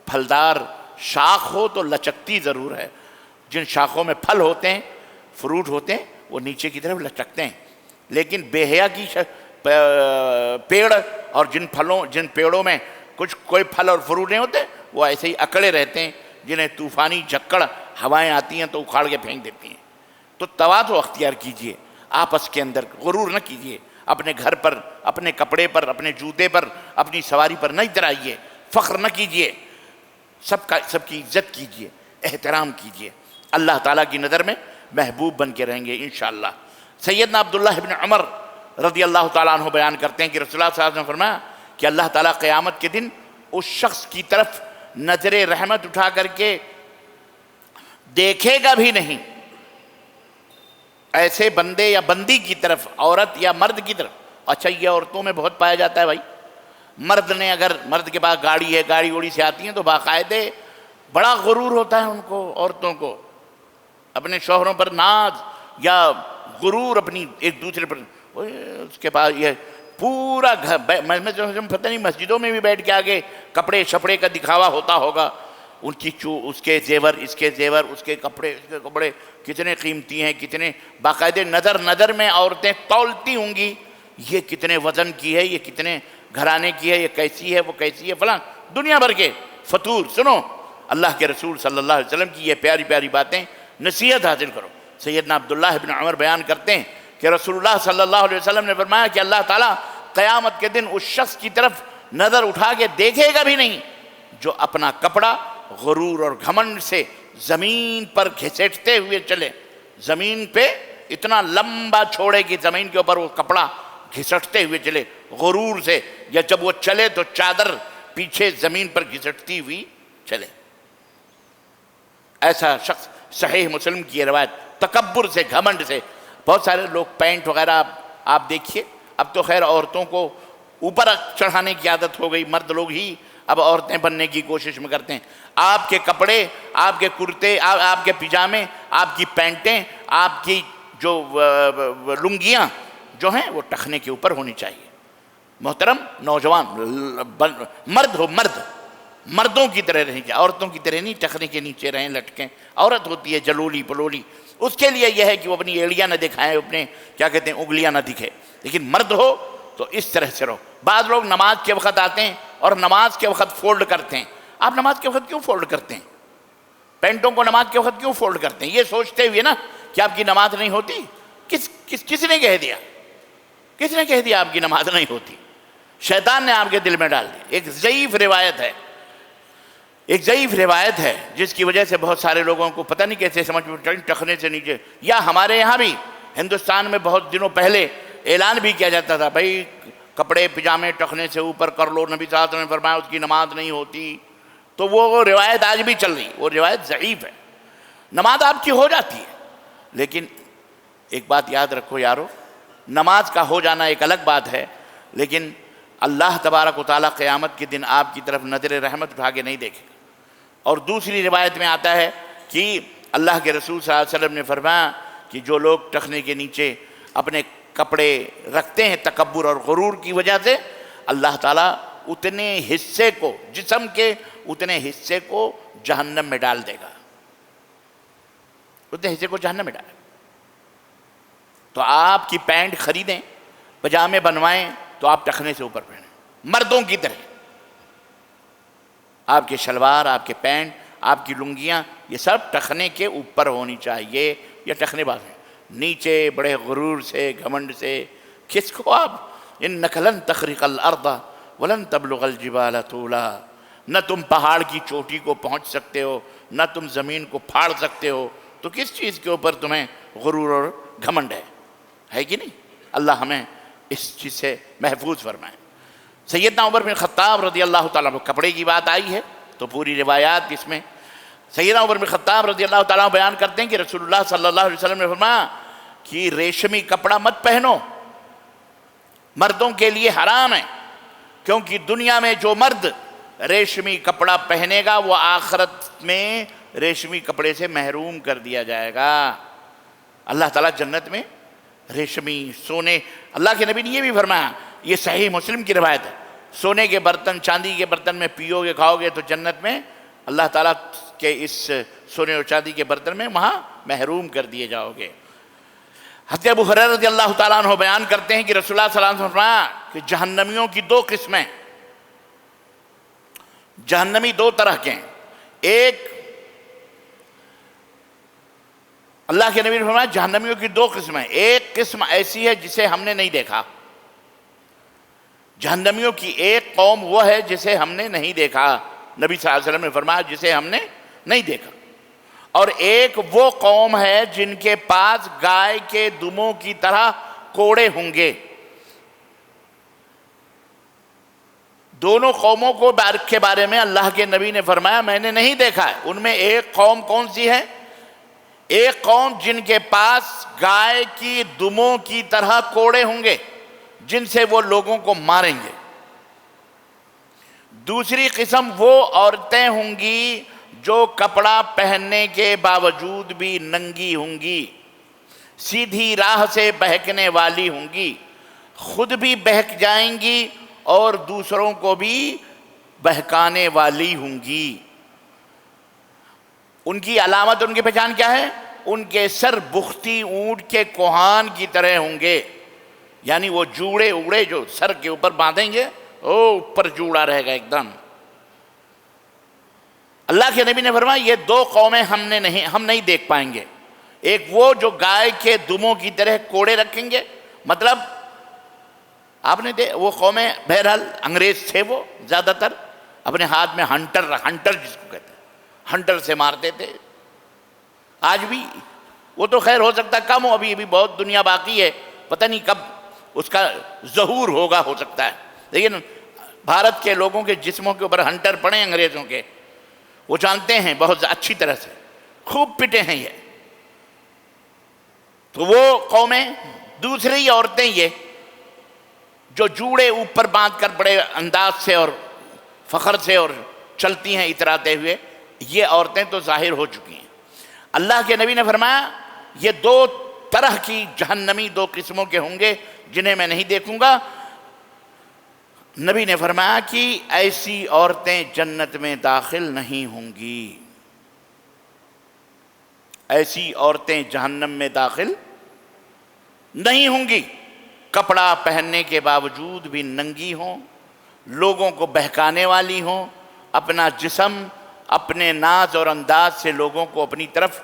S1: پھلدار شاخ ہو تو لچکتی ضرور ہے۔ جن شاخوں میں پھل ہوتے ہیں، فروٹ ہوتے ہیں، وہ نیچے کی طرف لچکتے ہیں، لیکن بے حیا کی پیڑ اور جن پیڑوں میں کوئی پھل اور فروٹ نہیں ہوتے، وہ ایسے ہی اکڑے رہتے ہیں، جنہیں طوفانی جھکڑ ہوائیں آتی ہیں تو اکھاڑ کے پھینک دیتی ہیں۔ تو تواضع اختیار کیجئے، آپس کے اندر غرور نہ کیجئے، اپنے گھر پر، اپنے کپڑے پر، اپنے جوتے پر، اپنی سواری پر نہ اترائیے، فخر نہ کیجئے، سب کی عزت کیجئے، احترام کیجئے، اللہ تعالیٰ کی نظر میں محبوب بن کے رہیں گے انشاءاللہ۔ سیدنا عبداللہ ابن عمر رضی اللہ تعالیٰ عنہ بیان کرتے ہیں کہ رسول اللہ صلی اللہ علیہ وسلم نے فرمایا کہ اللہ تعالیٰ قیامت کے دن اس شخص کی طرف نظر رحمت اٹھا کر کے دیکھے گا بھی نہیں، ایسے بندے یا بندی کی طرف، عورت یا مرد کی طرف۔ اچھا یہ عورتوں میں بہت پایا جاتا ہے بھائی، مرد کے پاس گاڑی ہے، گاڑی اوڑی سے آتی ہیں تو باقاعدے بڑا غرور ہوتا ہے ان کو، عورتوں کو اپنے شوہروں پر ناز یا غرور، اپنی ایک دوسرے پر، اس کے پاس یہ پورا گھر، پتہ نہیں مسجدوں میں بھی بیٹھ کے آگے کپڑے شپڑے کا دکھاوا ہوتا ہوگا، ان کی اس کے زیور، اس کے زیور، اس کے کپڑے کتنے قیمتی ہیں، کتنے باقاعدہ نظر میں عورتیں تولتی ہوں گی، یہ کتنے وزن کی ہے، یہ کتنے گھرانے کی ہے، یہ کیسی ہے، وہ کیسی ہے، فلاں دنیا بھر کے فتور. سنو اللہ کے رسول صلی اللہ علیہ وسلم کی یہ پیاری پیاری باتیں، نصیحت حاصل کرو. سیدنا عبداللہ بن عمر بیان کرتے ہیں کہ رسول اللہ صلی اللہ علیہ وسلم نے فرمایا کہ اللہ تعالیٰ قیامت کے دن اس شخص کی طرف نظر اٹھا کے دیکھے گا بھی نہیں جو اپنا کپڑا غرور اور گھمنڈ سے زمین پر گھسیٹتے ہوئے چلے. زمین پہ اتنا لمبا چھوڑے کہ زمین کے اوپر وہ کپڑا گھسٹتے ہوئے چلے غرور سے، یا جب وہ چلے تو چادر پیچھے زمین پر گھسٹتی ہوئی چلے. ایسا شخص، صحیح مسلم کی روایت، تکبر سے، گھمنڈ سے. بہت سارے لوگ پینٹ وغیرہ آپ دیکھیے، اب تو خیر عورتوں کو اوپر چڑھانے کی عادت ہو گئی، مرد لوگ ہی اب عورتیں بننے کی کوشش میں کرتے ہیں. آپ کے کپڑے، آپ کے کرتے، آپ کے پجامے، آپ کی پینٹیں، آپ کی جو لنگیاں جو ہیں وہ ٹخنے کے اوپر ہونی چاہیے. محترم نوجوان مرد ہو، مردوں کی طرح رہیں گے، عورتوں کی طرح نہیں ٹخنے کے نیچے رہیں لٹکیں. عورت ہوتی ہے جلولی پلولی، اس کے لیے یہ ہے کہ وہ اپنی ایڑیاں نہ دکھائیں، اپنے کیا کہتے ہیں انگلیاں نہ دکھے. لیکن مرد ہو تو اس طرح سے رہو. بعض لوگ نماز کے وقت آتے ہیں اور نماز کے وقت فولڈ کرتے ہیں. آپ نماز کے وقت کیوں فولڈ کرتے ہیں؟ پینٹوں کو نماز کے وقت کیوں فولڈ کرتے ہیں؟ یہ سوچتے ہوئے نا کہ آپ کی نماز نہیں ہوتی. کس نے کہہ دیا؟ کس نے کہہ دیا آپ کی نماز نہیں ہوتی؟ شیطان نے آپ کے دل میں ڈال دی. ایک ضعیف روایت ہے جس کی وجہ سے بہت سارے لوگوں کو پتہ نہیں کیسے سمجھ میں ٹخنے سے نیچے. یا ہمارے یہاں بھی ہندوستان میں بہت دنوں پہلے اعلان بھی کیا جاتا تھا، بھائی کپڑے پجامے ٹخنے سے اوپر کر لو، نبی صلی اللہ علیہ وسلم نے فرمایا اس کی نماز نہیں ہوتی. تو وہ روایت آج بھی چل رہی، وہ روایت ضعیف ہے. نماز آپ کی ہو جاتی ہے، لیکن ایک بات یاد رکھو یارو، نماز کا ہو جانا ایک الگ بات ہے، لیکن اللہ تبارک و تعالیٰ قیامت کے دن آپ کی طرف نظر رحمت اٹھا کے نہیں دیکھے گا. اور دوسری روایت میں آتا ہے کہ اللہ کے رسول صلی اللہ علیہ وسلم نے فرمایا کہ جو لوگ ٹخنے کے نیچے اپنے کپڑے رکھتے ہیں تکبر اور غرور کی وجہ سے، اللہ تعالیٰ اتنے حصے کو، جسم کے اتنے حصے کو جہنم میں ڈال دے گا. اتنے حصے کو جہنم میں ڈالے گا. تو آپ کی پینٹ خریدیں، پجامے بنوائیں تو آپ ٹخنے سے اوپر پہنیں مردوں کی طرح. آپ کے شلوار، آپ کے پینٹ، آپ کی لنگیاں، یہ سب ٹخنے کے اوپر ہونی چاہیے. یہ ٹخنے باز ہیں. نیچے بڑے غرور سے، گھمنڈ سے کس کو آپ اِنَّكَ لَن تَخْرِقَ الْأَرْضَ وَلَن تَبْلُغَ الْجِبَالَ طُولًا. نہ تم پہاڑ کی چوٹی کو پہنچ سکتے ہو، نہ تم زمین کو پھاڑ سکتے ہو، تو کس چیز کے اوپر تمہیں غرور اور گھمنڈ ہے کہ نہیں؟ اللہ ہمیں اس چیز سے محفوظ فرمائے. سیدنا عمر بن خطاب رضی اللہ تعالیٰ عنہ، کپڑے کی بات آئی ہے تو پوری روایات اس میں سیدنا عمر بن خطاب رضی اللہ تعالیٰ عنہ بیان کرتے ہیں کہ رسول اللہ صلی اللہ علیہ وسلم نے فرمایا کہ ریشمی کپڑا مت پہنو، مردوں کے لیے حرام ہے. کیونکہ دنیا میں جو مرد ریشمی کپڑا پہنے گا وہ آخرت میں ریشمی کپڑے سے محروم کر دیا جائے گا. اللہ تعالیٰ جنت میں ریشمی، سونے، اللہ کے نبی نے یہ بھی فرمایا، یہ صحیح مسلم کی روایت ہے، سونے کے برتن، چاندی کے برتن میں پیو گے کھاؤ گے تو جنت میں اللہ تعالیٰ کے اس سونے اور چاندی کے برتن میں وہاں محروم کر دیے جاؤ گے. حضرت ابو ہریرہ رضی اللہ تعالیٰ عنہ بیان کرتے ہیں کہ رسول اللہ صلی اللہ علیہ وسلم نے فرمایا کہ جہنمیوں کی دو قسمیں، جہنمی دو طرح کے ہیں. ایک، اللہ کے نبی نے فرمایا جہنمیوں کی دو قسمیں، ایک قسم ایسی ہے جسے ہم نے نہیں دیکھا. جہنمیوں کی ایک قوم وہ ہے جسے ہم نے نہیں دیکھا، نبی صلی اللہ علیہ وسلم نے فرمایا جسے ہم نے نہیں دیکھا. اور ایک وہ قوم ہے جن کے پاس گائے کے دموں کی طرح کوڑے ہوں گے. دونوں قوموں کے بارے میں اللہ کے نبی نے فرمایا میں نے نہیں دیکھا ہے. ان میں ایک قوم کون سی ہے؟ ایک قوم جن کے پاس گائے کی دموں کی طرح کوڑے ہوں گے جن سے وہ لوگوں کو ماریں گے. دوسری قسم وہ عورتیں ہوں گی جو کپڑا پہننے کے باوجود بھی ننگی ہوں گی، سیدھی راہ سے بہکنے والی ہوں گی، خود بھی بہک جائیں گی اور دوسروں کو بھی بہکانے والی ہوں گی. ان کی علامت، ان کی پہچان کیا ہے؟ ان کے سر بختی اونٹ کے کوہان کی طرح ہوں گے، یعنی وہ جوڑے اڑے جو سر کے اوپر باندھیں گے، اوپر جوڑا رہے گا ایک دم۔ اللہ کے نبی نے فرمایا یہ دو قومیں ہم نہیں دیکھ پائیں گے۔ ایک وہ جو گائے کے دموں کی طرح کوڑے رکھیں گے، مطلب آپ نے وہ قومیں بہرحال انگریز تھے، وہ زیادہ تر اپنے ہاتھ میں ہنٹر جس کو کہتے ہیں، ہنٹر سے مارتے تھے۔ آج بھی وہ تو خیر ہو سکتا ہے کم ہو، ابھی بہت دنیا باقی ہے، پتہ نہیں کب اس کا ظہور ہوگا، ہو سکتا ہے، لیکن بھارت کے لوگوں کے جسموں کے اوپر ہنٹر پڑے انگریزوں کے، وہ جانتے ہیں بہت اچھی طرح سے، خوب پٹے ہیں یہ۔ تو وہ قومیں، دوسری عورتیں یہ جو جوڑے اوپر باندھ کر بڑے انداز سے اور فخر سے اور چلتی ہیں اتراتے ہوئے، یہ عورتیں تو ظاہر ہو چکی ہیں۔ اللہ کے نبی نے فرمایا یہ دو طرح کی جہنمی دو قسموں کے ہوں گے جنہیں میں نہیں دیکھوں گا۔ نبی نے فرمایا کہ ایسی عورتیں جنت میں داخل نہیں ہوں گی، ایسی عورتیں جہنم میں داخل نہیں ہوں گی، کپڑا پہننے کے باوجود بھی ننگی ہوں، لوگوں کو بہکانے والی ہوں، اپنا جسم اپنے ناز اور انداز سے لوگوں کو اپنی طرف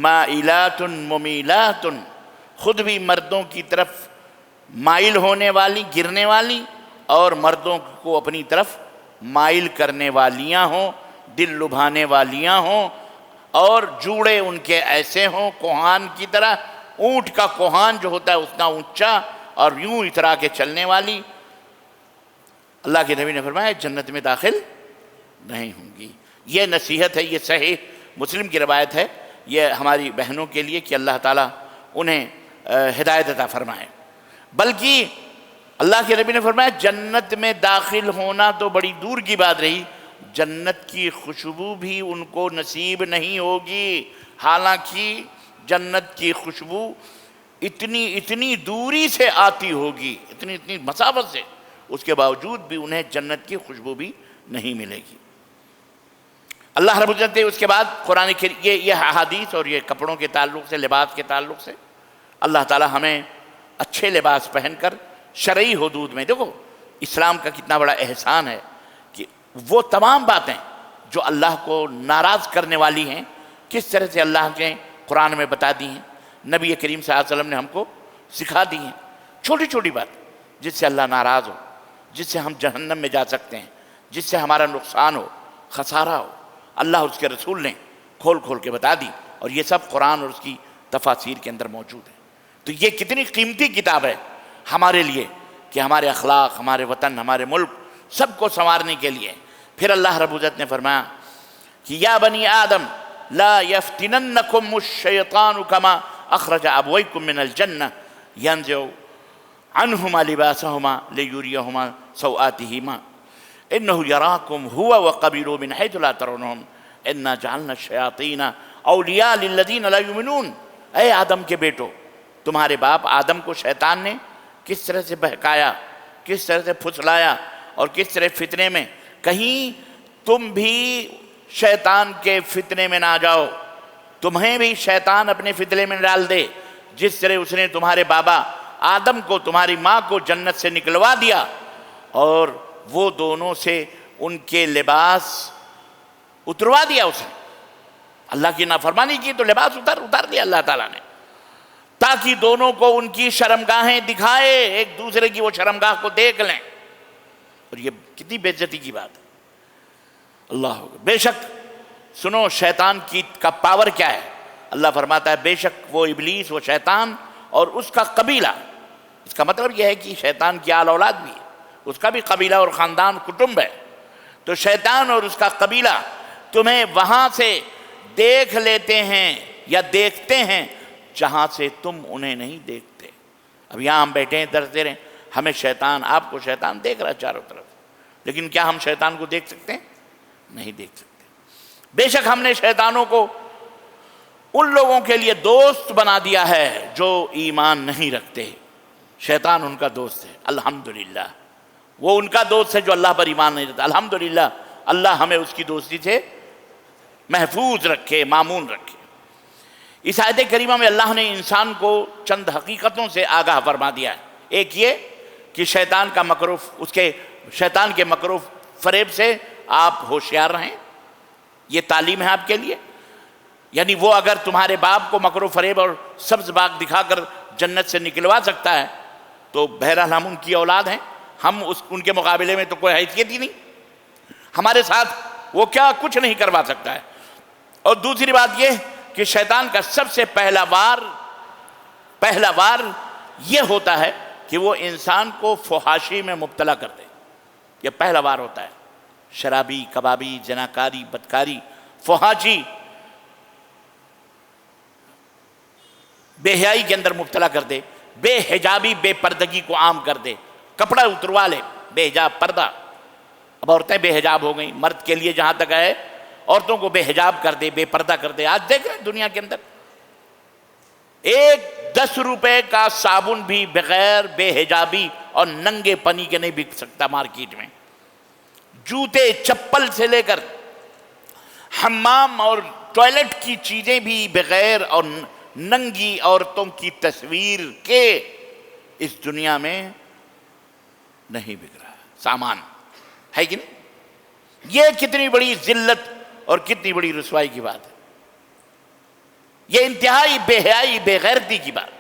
S1: مائلات ممیلات، خود بھی مردوں کی طرف مائل ہونے والی، گرنے والی، اور مردوں کو اپنی طرف مائل کرنے والیاں ہوں، دل لبھانے والیاں ہوں، اور جوڑے ان کے ایسے ہوں کوہان کی طرح، اونٹ کا کوہان جو ہوتا ہے اتنا اونچا اور یوں اترا کے چلنے والی۔ اللہ کے نبی نے فرمایا جنت میں داخل نہیں ہوں گی۔ یہ نصیحت ہے، یہ صحیح مسلم کی روایت ہے، یہ ہماری بہنوں کے لیے کہ اللہ تعالیٰ انہیں ہدایت عطا فرمائے۔ بلکہ اللہ کے نبی نے فرمایا جنت میں داخل ہونا تو بڑی دور کی بات رہی، جنت کی خوشبو بھی ان کو نصیب نہیں ہوگی، حالانکہ جنت کی خوشبو اتنی دوری سے آتی ہوگی، اتنی مسافت سے، اس کے باوجود بھی انہیں جنت کی خوشبو بھی نہیں ملے گی۔ اللہ رب العزت نے اس کے بعد قرآن کی یہ احادیث اور یہ کپڑوں کے تعلق سے، لباس کے تعلق سے، اللہ تعالی ہمیں اچھے لباس پہن کر شرعی حدود میں، دیکھو اسلام کا کتنا بڑا احسان ہے کہ وہ تمام باتیں جو اللہ کو ناراض کرنے والی ہیں کس طرح سے اللہ کے قرآن میں بتا دی ہیں، نبی کریم صلی اللہ علیہ وسلم نے ہم کو سکھا دی ہیں۔ چھوٹی چھوٹی بات جس سے اللہ ناراض ہو، جس سے ہم جہنم میں جا سکتے ہیں، جس سے ہمارا نقصان ہو، خسارہ ہو، اللہ اس کے رسول نے کھول کھول کے بتا دی، اور یہ سب قرآن اور اس کی تفاسیر کے اندر موجود ہے۔ تو یہ کتنی قیمتی کتاب ہے ہمارے لیے کہ ہمارے اخلاق، ہمارے وطن، ہمارے ملک سب کو سنوارنے کے لیے۔ پھر اللہ رب العزت نے فرمایا کہ یا بنی آدم لا یفتننکم الشیطان کما اخرج ابویکم من الجنہ ینزع عنہما لباسہما لیریہما سوآتہما انہ یراکم هو وقبیلہ من حیث لا ترونہم انا جعلنا الشیاطین اولیاء للذین لا یؤمنون۔ اے آدم کے بیٹو، تمہارے باپ آدم کو شیطان نے کس طرح سے بہکایا، کس طرح سے پھسلایا، اور کس طرح فتنے میں، کہیں تم بھی شیطان کے فتنے میں نہ جاؤ، تمہیں بھی شیطان اپنے فتنے میں ڈال دے، جس طرح اس نے تمہارے بابا آدم کو، تمہاری ماں کو جنت سے نکلوا دیا، اور وہ دونوں سے ان کے لباس اتروا دیا اس نے۔ اللہ کی نافرمانی کی تو لباس اتار دیا اللہ تعالیٰ نے، تاکہ دونوں کو ان کی شرمگاہیں دکھائے، ایک دوسرے کی وہ شرمگاہ کو دیکھ لیں۔ اور یہ کتنی بے عزتی کی بات ہے۔ اللہ بے شک سنو شیطان کا پاور کیا ہے۔ اللہ فرماتا ہے بے شک وہ ابلیس، وہ شیطان اور اس کا قبیلہ، اس کا مطلب یہ ہے کہ شیطان کی آل اولاد بھی ہے، اس کا بھی قبیلہ اور خاندان کٹمب ہے، تو شیطان اور اس کا قبیلہ تمہیں وہاں سے دیکھ لیتے ہیں یا دیکھتے ہیں جہاں سے تم انہیں نہیں دیکھتے۔ اب یہاں ہم بیٹھے ہیں درس دے رہے ہیں، ہمیں شیطان، آپ کو شیطان دیکھ رہا ہے چاروں طرف، لیکن کیا ہم شیطان کو دیکھ سکتے ہیں؟ نہیں دیکھ سکتے۔ بے شک ہم نے شیطانوں کو ان لوگوں کے لیے دوست بنا دیا ہے جو ایمان نہیں رکھتے، شیطان ان کا دوست ہے۔ الحمدللہ وہ ان کا دوست ہے جو اللہ پر ایمان نہیں رکھتا۔ الحمدللہ اللہ ہمیں اس کی دوستی سے محفوظ رکھے، مامون رکھے۔ اس آیت کریمہ میں اللہ نے انسان کو چند حقیقتوں سے آگاہ فرما دیا ہے۔ ایک یہ کہ شیطان کے مکر و فریب سے آپ ہوشیار رہیں، یہ تعلیم ہے آپ کے لیے۔ یعنی وہ اگر تمہارے باپ کو مکر و فریب اور سبز باغ دکھا کر جنت سے نکلوا سکتا ہے تو بہرحال ہم ان کی اولاد ہیں، ہم ان کے مقابلے میں تو کوئی حیثیت ہی نہیں، ہمارے ساتھ وہ کیا کچھ نہیں کروا سکتا ہے۔ اور دوسری بات یہ کہ شیطان کا سب سے پہلا وار یہ ہوتا ہے کہ وہ انسان کو فحاشی میں مبتلا کر دے، یہ پہلا وار ہوتا ہے۔ شرابی، کبابی، زناکاری، بدکاری، فحاشی، بے حیائی کے اندر مبتلا کر دے، بے حجابی، بے پردگی کو عام کر دے، کپڑا اتروا لے، بے حجاب پردہ۔ اب عورتیں بے حجاب ہو گئیں، مرد کے لیے جہاں تک ہے عورتوں کو بے حجاب کر دے، بے پردہ کر دے۔ آج دیکھ رہے ہیں دنیا کے اندر ایک 10 روپے کا صابن بھی بغیر بے حجابی اور ننگے پنی کے نہیں بک سکتا مارکیٹ میں۔ جوتے، چپل سے لے کر حمام اور ٹوائلٹ کی چیزیں بھی بغیر اور ننگی عورتوں کی تصویر کے اس دنیا میں نہیں بک رہا سامان ہے کہ نہیں؟ یہ کتنی بڑی ذلت اور کتنی بڑی رسوائی کی بات ہے، یہ انتہائی بے حیائی، بے غیرتی کی بات،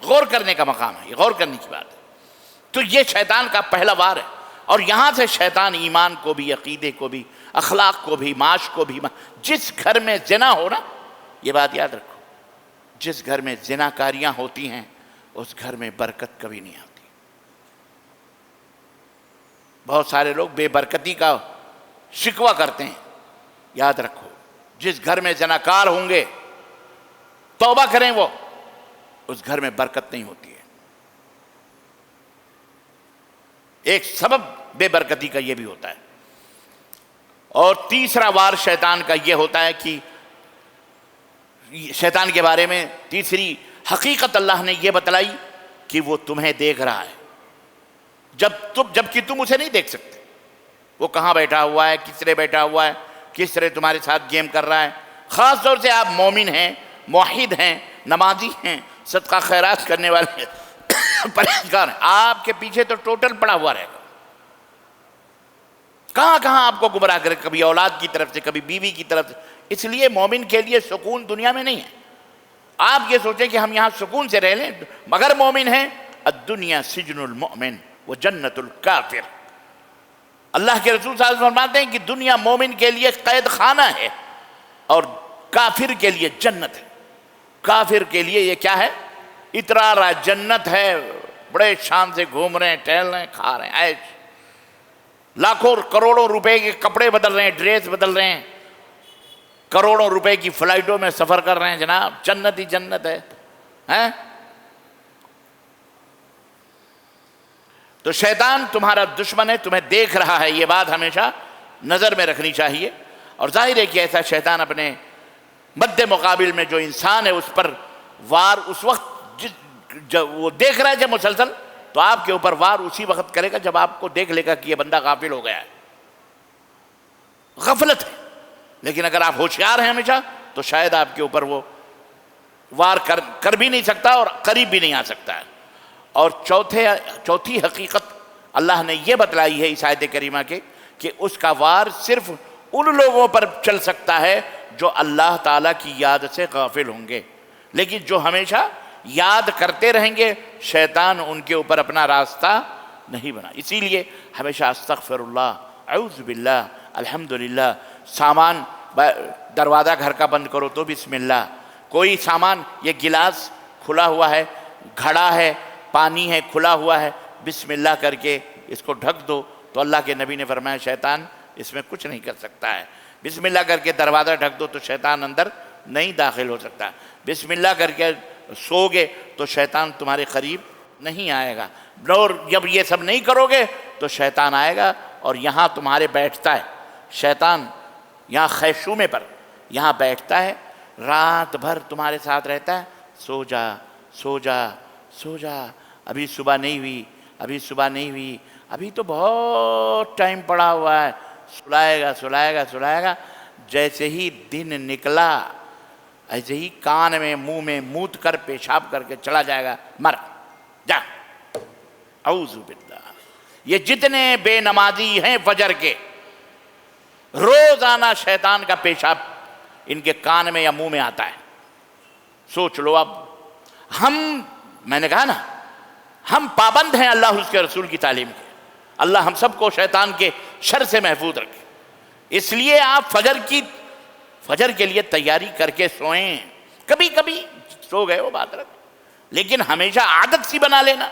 S1: غور کرنے کا مقام ہے، یہ غور کرنے کی بات ہے۔ تو یہ شیطان کا پہلا وار ہے، اور یہاں سے شیطان ایمان کو بھی، عقیدے کو بھی، اخلاق کو بھی، معاش کو بھی۔ جس گھر میں زنا ہو نا، یہ بات یاد رکھو، جس گھر میں زناکاریاں ہوتی ہیں اس گھر میں برکت کبھی نہیں آتی۔ بہت سارے لوگ بے برکتی کا شکوہ کرتے ہیں، یاد رکھو جس گھر میں زناکار ہوں گے، توبہ کریں وہ، اس گھر میں برکت نہیں ہوتی ہے۔ ایک سبب بے برکتی کا یہ بھی ہوتا ہے۔ اور تیسرا وار شیطان کا یہ ہوتا ہے کہ شیطان کے بارے میں تیسری حقیقت اللہ نے یہ بتلائی کہ وہ تمہیں دیکھ رہا ہے جبکہ تم اسے نہیں دیکھ سکتے۔ وہ کہاں بیٹھا ہوا ہے، کس طرح بیٹھا ہوا ہے، کس طرح تمہارے ساتھ گیم کر رہا ہے۔ خاص طور سے آپ مومن ہیں، موحد ہیں، نمازی ہیں، صدقہ خیرات کرنے والے پرہیزگار ہیں، آپ کے پیچھے تو ٹوٹل پڑا ہوا رہے گا۔ کہاں کہاں آپ کو گمراہ کرے، کبھی اولاد کی طرف سے، کبھی بیوی کی طرف سے۔ اس لیے مومن کے لیے سکون دنیا میں نہیں ہے۔ آپ یہ سوچیں کہ ہم یہاں سکون سے رہ لیں، مگر مومن ہیں الدنیا سجن المؤمن و جنت الکافر۔ اللہ کے رسول صلی اللہ علیہ وسلم فرماتے ہیں کہ دنیا مومن کے لیے قید خانہ ہے اور کافر کے لیے جنت ہے۔ کافر کے لیے یہ کیا ہے؟ اترارا جنت ہے، بڑے شان سے گھوم رہے ہیں، ٹہل رہے ہیں، کھا رہے ہیں، عیش، لاکھوں کروڑوں روپے کے کپڑے بدل رہے ہیں، ڈریس بدل رہے ہیں، کروڑوں روپے کی فلائٹوں میں سفر کر رہے ہیں، جناب جنت ہی جنت ہے۔ تو شیطان تمہارا دشمن ہے، تمہیں دیکھ رہا ہے، یہ بات ہمیشہ نظر میں رکھنی چاہیے۔ اور ظاہر ہے کہ ایسا شیطان اپنے مد مقابل میں جو انسان ہے اس پر وار اس وقت جب وہ دیکھ رہا ہے جب مسلسل، تو آپ کے اوپر وار اسی وقت کرے گا جب آپ کو دیکھ لے گا کہ یہ بندہ غافل ہو گیا ہے، غفلت ہے۔ لیکن اگر آپ ہوشیار ہیں ہمیشہ تو شاید آپ کے اوپر وہ وار کر بھی نہیں سکتا اور قریب بھی نہیں آ سکتا ہے۔ اور چوتھی حقیقت اللہ نے یہ بتلائی ہے اس آیت کریمہ کے کہ اس کا وار صرف ان لوگوں پر چل سکتا ہے جو اللہ تعالیٰ کی یاد سے غافل ہوں گے، لیکن جو ہمیشہ یاد کرتے رہیں گے شیطان ان کے اوپر اپنا راستہ نہیں بنا۔ اسی لیے ہمیشہ استغفر اللہ، اعوذ باللہ، الحمدللہ۔ سامان دروازہ گھر کا بند کرو تو بسم اللہ، کوئی سامان، یہ گلاس کھلا ہوا ہے، گھڑا ہے، پانی ہے کھلا ہوا ہے، بسم اللہ کر کے اس کو ڈھک دو تو اللہ کے نبی نے فرمایا شیطان اس میں کچھ نہیں کر سکتا ہے۔ بسم اللہ کر کے دروازہ ڈھک دو تو شیطان اندر نہیں داخل ہو سکتا۔ بسم اللہ کر کے سو گے تو شیطان تمہارے قریب نہیں آئے گا، اور جب یہ سب نہیں کرو گے تو شیطان آئے گا اور یہاں تمہارے بیٹھتا ہے شیطان، یہاں خیشومے پر یہاں بیٹھتا ہے، رات بھر تمہارے ساتھ رہتا ہے، سو جا سو جا سو جا، ابھی صبح نہیں ہوئی، ابھی صبح نہیں ہوئی، ابھی تو بہت ٹائم پڑا ہوا ہے، سلائے گا سلائے گا سلائے گا، جیسے ہی دن نکلا ایسے ہی کان میں منہ میں موت کر پیشاب کر کے چلا جائے گا، مر جا۔ اعوذ باللہ۔ یہ جتنے بے نمازی ہیں فجر کے، روزانہ شیطان کا پیشاب ان کے کان میں یا منہ میں آتا ہے۔ سوچ لو اب میں نے کہا نا، ہم پابند ہیں اللہ اور اس کے رسول کی تعلیم کے۔ اللہ ہم سب کو شیطان کے شر سے محفوظ رکھے۔ اس لیے آپ فجر کے لیے تیاری کر کے سوئیں۔ کبھی کبھی سو گئے وہ بات رکھ، لیکن ہمیشہ عادت سی بنا لینا۔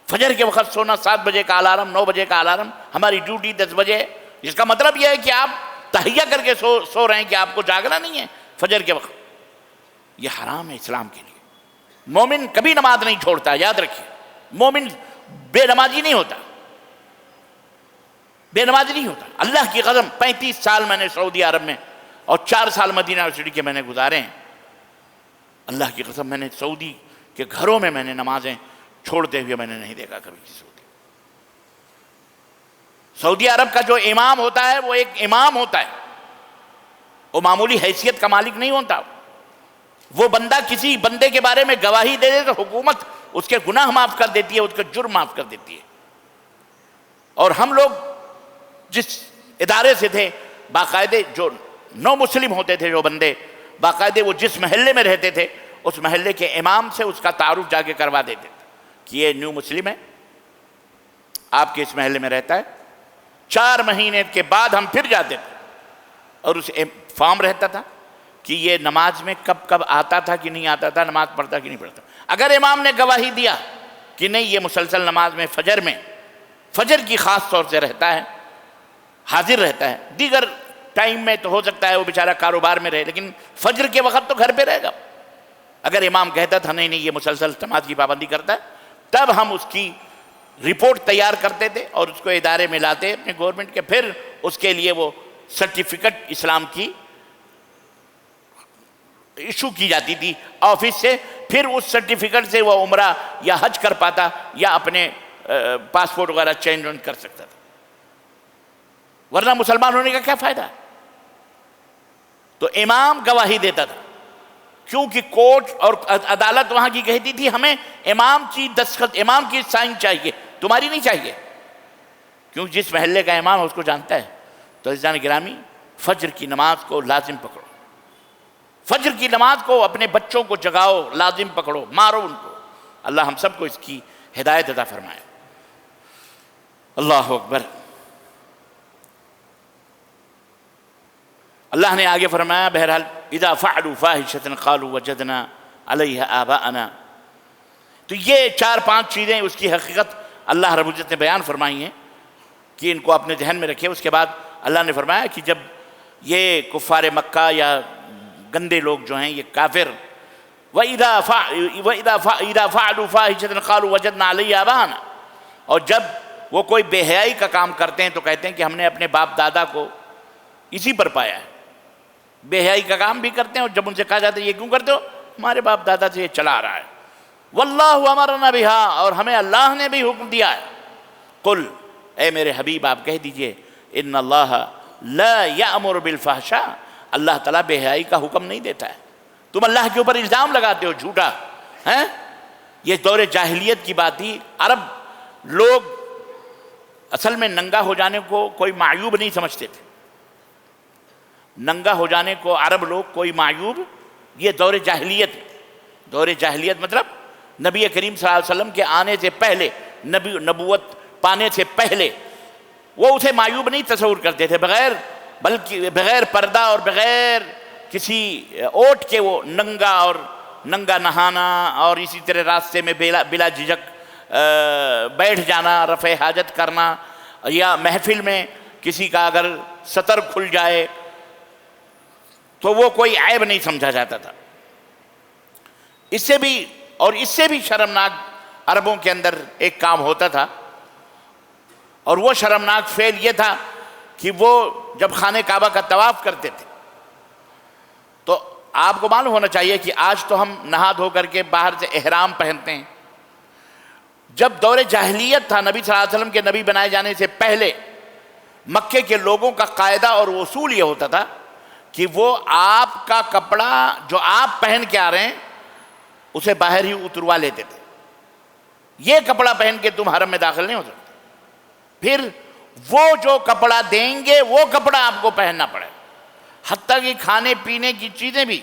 S1: فجر کے وقت سونا، 7 بجے کا الارم، 9 بجے کا الارم، ہماری ڈیوٹی 10 بجے، جس کا مطلب یہ ہے کہ آپ تہیہ کر کے سو رہے ہیں کہ آپ کو جاگنا نہیں ہے فجر کے وقت۔ یہ حرام ہے اسلام کے لیے۔ مومن کبھی نماز نہیں چھوڑتا، یاد رکھیے۔ مومن بے نمازی نہیں ہوتا، بے نمازی نہیں ہوتا۔ اللہ کی قسم 35 سال میں نے سعودی عرب میں اور 4 سال مدینہ یونیورسٹی کے میں نے گزارے ہیں۔ اللہ کی قسم میں نے سعودی کے گھروں میں نے نمازیں چھوڑتے ہوئے میں نے نہیں دیکھا کبھی کسی کو۔ سعودی عرب کا جو امام ہوتا ہے وہ ایک امام ہوتا ہے، وہ معمولی حیثیت کا مالک نہیں ہوتا۔ وہ بندہ کسی بندے کے بارے میں گواہی دے دے تو حکومت اس کے گناہ معاف کر دیتی ہے، اس کے جرم معاف کر دیتی ہے۔ اور ہم لوگ جس ادارے سے تھے، باقاعدے جو نو مسلم ہوتے تھے جو بندے، باقاعدے وہ جس محلے میں رہتے تھے اس محلے کے امام سے اس کا تعارف جا کے کروا دیتے تھے کہ یہ نیو مسلم ہے، آپ کے اس محلے میں رہتا ہے۔ 4 مہینے کے بعد ہم پھر جاتے تھے اور اس فارم رہتا تھا کہ یہ نماز میں کب کب آتا تھا کہ نہیں آتا تھا، نماز پڑھتا کہ نہیں پڑھتا۔ اگر امام نے گواہی دیا کہ نہیں یہ مسلسل نماز میں فجر کی خاص طور سے رہتا ہے، حاضر رہتا ہے، دیگر ٹائم میں تو ہو سکتا ہے وہ بیچارہ کاروبار میں رہے، لیکن فجر کے وقت تو گھر پہ رہے گا۔ اگر امام کہتا تھا نہیں یہ مسلسل نماز کی پابندی کرتا ہے، تب ہم اس کی رپورٹ تیار کرتے تھے اور اس کو ادارے میں لاتے اپنے گورنمنٹ کے، پھر اس کے لیے وہ سرٹیفکیٹ اسلام کی ایشو کی جاتی تھی آفس سے، پھر اس سرٹیفکیٹ سے وہ عمرہ یا حج کر پاتا یا اپنے پاسپورٹ وغیرہ چینج کر سکتا تھا، ورنہ مسلمان ہونے کا کیا فائدہ ہے؟ تو امام گواہی دیتا تھا، کیونکہ کورٹ اور عدالت وہاں کی کہتی تھی ہمیں امام کی دستخط، امام کی سائن چاہیے، تمہاری نہیں چاہیے، کیونکہ جس محلے کا امام اس کو جانتا ہے۔ تو عزیزان گرامی، فجر کی نماز کو لازم پکڑو، فجر کی نماز کو اپنے بچوں کو جگاؤ، لازم پکڑو، مارو ان کو۔ اللہ ہم سب کو اس کی ہدایت عطا فرمائے۔ اللہ اکبر۔ اللہ نے آگے فرمایا بہرحال اذا فعلوا فاحشة قالوا وجدنا علیہا آباءنا۔ تو یہ 4-5 چیزیں اس کی حقیقت اللہ رب العزت نے بیان فرمائی ہیں کہ ان کو اپنے ذہن میں رکھے۔ اس کے بعد اللہ نے فرمایا کہ جب یہ کفار مکہ یا گندے لوگ جو ہیں، یہ کافر، وَإِذَا فَعَلُوا فَاحِشَةً قَالُوا وَجَدْنَا عَلَيْهَا آبَاءَنَا، اور جب وہ کوئی بے حیائی کا کام کرتے ہیں تو کہتے ہیں کہ ہم نے اپنے باپ دادا کو اسی پر پایا ہے۔ بے حیائی کا کام بھی کرتے ہیں، اور جب ان سے کہا جاتا ہے یہ کیوں کرتے ہو، ہمارے باپ دادا سے یہ چلا آ رہا ہے۔ وَاللَّهُ أَمَرَنَا بِهَا، اور ہمیں اللہ نے بھی حکم دیا ہے۔ قل، اے میرے حبیب آپ کہہ دیجئے، ان اللہ لا یأمر بالفحشاء، اللہ تعالیٰ بے حیائی کا حکم نہیں دیتا ہے۔ تم اللہ کے اوپر الزام لگاتے ہو جھوٹا ہے۔ یہ دور جاہلیت کی بات تھی۔ عرب لوگ اصل میں ننگا ہو جانے کو کوئی معیوب نہیں سمجھتے تھے، ننگا ہو جانے کو عرب لوگ کوئی معیوب، یہ دور جاہلیت ہے۔ دور جاہلیت مطلب نبی کریم صلی اللہ علیہ وسلم کے آنے سے پہلے، نبوت پانے سے پہلے وہ اسے معیوب نہیں تصور کرتے تھے، بلکہ بغیر پردہ اور بغیر کسی اوٹ کے وہ ننگا نہانا اور اسی طرح راستے میں بلا جھجک بیٹھ جانا، رفع حاجت کرنا، یا محفل میں کسی کا اگر سطر کھل جائے تو وہ کوئی عیب نہیں سمجھا جاتا تھا۔ اس سے بھی شرمناک عربوں کے اندر ایک کام ہوتا تھا، اور وہ شرمناک فعل یہ تھا کہ وہ جب خانہ کعبہ کا طواف کرتے تھے تو آپ کو معلوم ہونا چاہیے کہ آج تو ہم نہا دھو کر کے باہر سے احرام پہنتے ہیں۔ جب دور جاہلیت تھا، نبی صلی اللہ علیہ وسلم کے نبی بنائے جانے سے پہلے مکے کے لوگوں کا قاعدہ اور اصول یہ ہوتا تھا کہ وہ آپ کا کپڑا جو آپ پہن کے آ رہے ہیں اسے باہر ہی اتروا لیتے تھے. یہ کپڑا پہن کے تم حرم میں داخل نہیں ہو سکتے. پھر وہ جو کپڑا دیں گے وہ کپڑا آپ کو پہننا پڑے، حتیٰ کہ کھانے پینے کی چیزیں بھی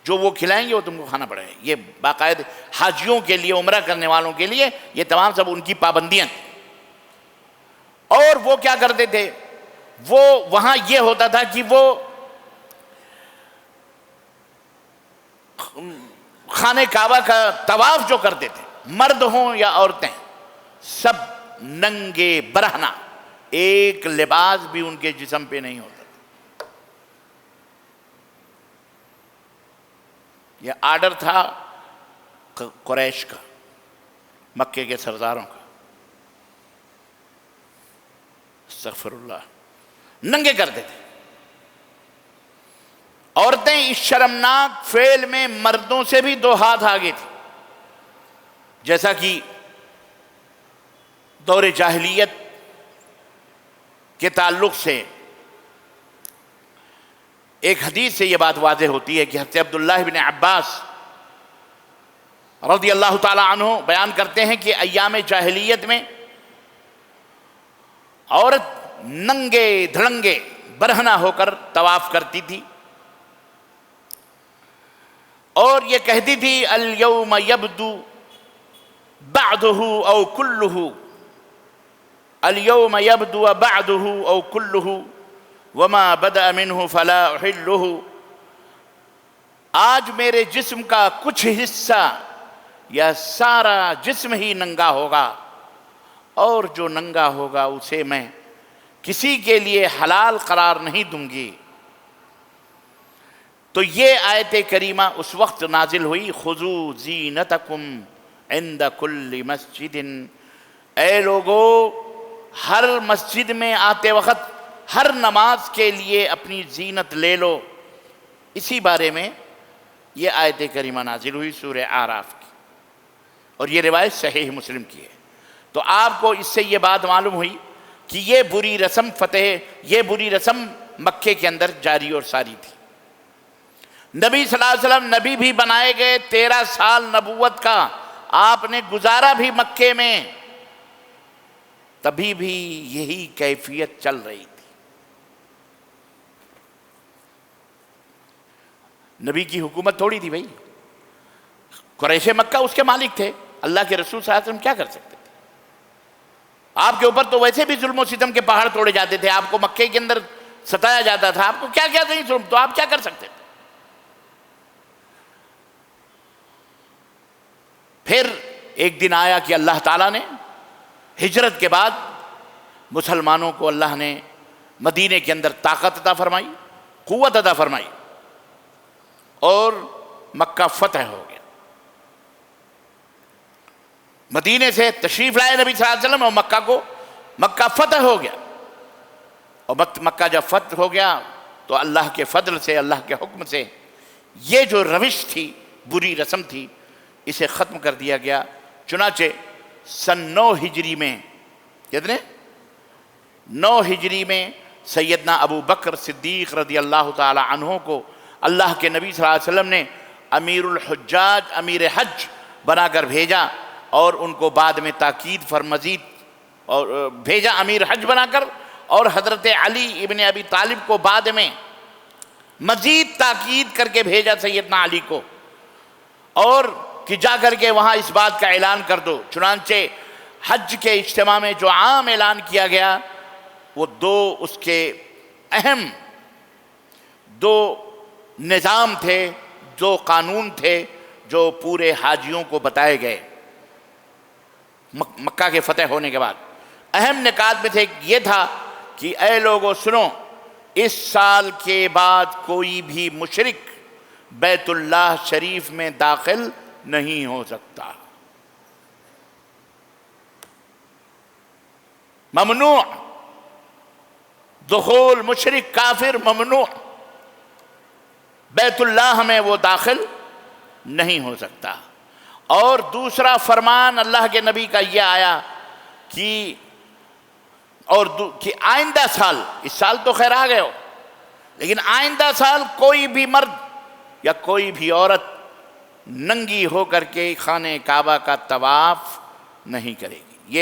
S1: جو وہ کھلائیں گے وہ تم کو کھانا پڑے. یہ باقاعدہ حاجیوں کے لیے، عمرہ کرنے والوں کے لیے یہ تمام سب ان کی پابندیاں تھیں. اور وہ کیا کرتے تھے، وہ وہاں یہ ہوتا تھا کہ وہ خانہ کعبہ کا طواف جو کرتے تھے، مرد ہوں یا عورتیں، سب ننگے برہنہ، ایک لباس بھی ان کے جسم پہ نہیں ہوتا. یہ آرڈر تھا قریش کا، مکے کے سرداروں کا. استغفر اللہ، ننگے کرتے تھے. عورتیں اس شرمناک فعل میں مردوں سے بھی 2 ہاتھ آگے تھی. جیسا کہ دور جاہلیت کے تعلق سے ایک حدیث سے یہ بات واضح ہوتی ہے کہ حضرت عبداللہ بن عباس رضی اللہ تعالی عنہ بیان کرتے ہیں کہ ایام جاہلیت میں عورت ننگے دھڑنگے برہنہ ہو کر طواف کرتی تھی اور یہ کہتی تھی الیوم یبدو بعضہ او کلہ، الیوم یبدو بعضہ او کلہ وما بدأ منہ فلا احلہ. آج میرے جسم کا کچھ حصہ یا سارا جسم ہی ننگا ہوگا اور جو ننگا ہوگا اسے میں کسی کے لیے حلال قرار نہیں دوں گی. تو یہ آیت کریمہ اس وقت نازل ہوئی، خذوا زینتکم عند کل مسجد. اے لوگو، ہر مسجد میں آتے وقت، ہر نماز کے لیے اپنی زینت لے لو. اسی بارے میں یہ آیت کریمہ نازل ہوئی سورہ اعراف کی، اور یہ روایت صحیح مسلم کی ہے. تو آپ کو اس سے یہ بات معلوم ہوئی کہ یہ بری رسم یہ بری رسم مکے کے اندر جاری اور ساری تھی. نبی صلی اللہ علیہ وسلم نبی بھی بنائے گئے، 13 سال نبوت کا آپ نے گزارا بھی مکے میں، تبھی بھی یہی کیفیت چل رہی تھی. نبی کی حکومت تھوڑی تھی بھائی، قریش مکہ اس کے مالک تھے. اللہ کے رسول صلی اللہ علیہ وسلم کیا کر سکتے تھے؟ آپ کے اوپر تو ویسے بھی ظلم و ستم کے پہاڑ توڑے جاتے تھے، آپ کو مکے کے اندر ستایا جاتا تھا، آپ کو کیا کیا نہیں ظلم، تو آپ کیا کر سکتے تھے؟ پھر ایک دن آیا کہ اللہ تعالیٰ نے ہجرت کے بعد مسلمانوں کو اللہ نے مدینے کے اندر طاقت عطا فرمائی، قوت عطا فرمائی، اور مکہ فتح ہو گیا. مدینے سے تشریف لائے نبی صلی اللہ علیہ وسلم اور مکہ فتح ہو گیا. اور مکہ جب فتح ہو گیا تو اللہ کے فضل سے، اللہ کے حکم سے یہ جو روش تھی، بری رسم تھی، اسے ختم کر دیا گیا. چنانچہ سن 9 ہجری میں، کتنے 9 ہجری میں سیدنا ابو بکر صدیق رضی اللہ تعالی عنہ کو اللہ کے نبی صلی اللہ علیہ وسلم نے امیر الحجاج، امیر حج بنا کر بھیجا، اور ان کو بعد میں تاکید فرمزید اور بھیجا امیر حج بنا کر، اور حضرت علی ابن ابی طالب کو بعد میں مزید تاکید کر کے بھیجا سیدنا علی کو، اور کہ جا کر کے وہاں اس بات کا اعلان کر دو. چنانچہ حج کے اجتماع میں جو عام اعلان کیا گیا وہ 2 اس کے اہم 2 نظام تھے، 2 قانون تھے جو پورے حاجیوں کو بتائے گئے مکہ کے فتح ہونے کے بعد. اہم نکات میں سے یہ تھا کہ اے لوگو سنو، اس سال کے بعد کوئی بھی مشرک بیت اللہ شریف میں داخل نہیں ہو سکتا. ممنوع، دخول مشرک کافر ممنوع، بیت اللہ میں وہ داخل نہیں ہو سکتا. اور دوسرا فرمان اللہ کے نبی کا یہ آیا کہ اور کہ آئندہ سال، اس سال تو خیر آ گئے ہو، لیکن آئندہ سال کوئی بھی مرد یا کوئی بھی عورت ننگی ہو کر کے خانہ کعبہ کا طواف نہیں کرے گی۔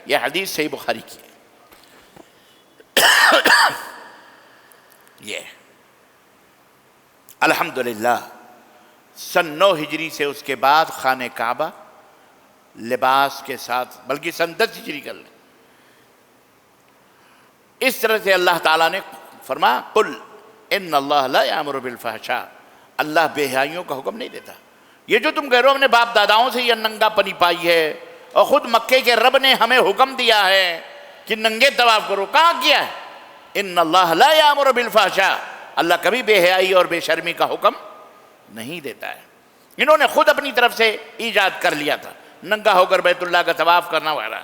S1: یہ حدیث صحیح بخاری کی ہے۔ یہ الحمدللہ سن 9 ہجری سے اس کے بعد خانہ کعبہ لباس کے ساتھ، بلکہ سن 10 ہجری کر لیں، اس طرح سے اللہ تعالیٰ نے فرمایا قل ان اللہ لا یامر بالفحشاء، اللہ بے حیائیوں کا حکم نہیں دیتا۔ یہ جو تم کہہ رہے ہو اپنے باپ داداؤں سے یہ ننگا پنی پائی ہے، اور خود مکے کے رب نے ہمیں حکم دیا ہے کہ ننگے طواف کرو، کہاں کیا ہے؟ ان اللہ لا یامر بالفحشاء، اللہ کبھی بے حیائی اور بے شرمی کا حکم نہیں دیتا ہے۔ انہوں نے خود اپنی طرف سے ایجاد کر لیا تھا ننگا ہو کر بیت اللہ کا طواف کرنا وغیرہ،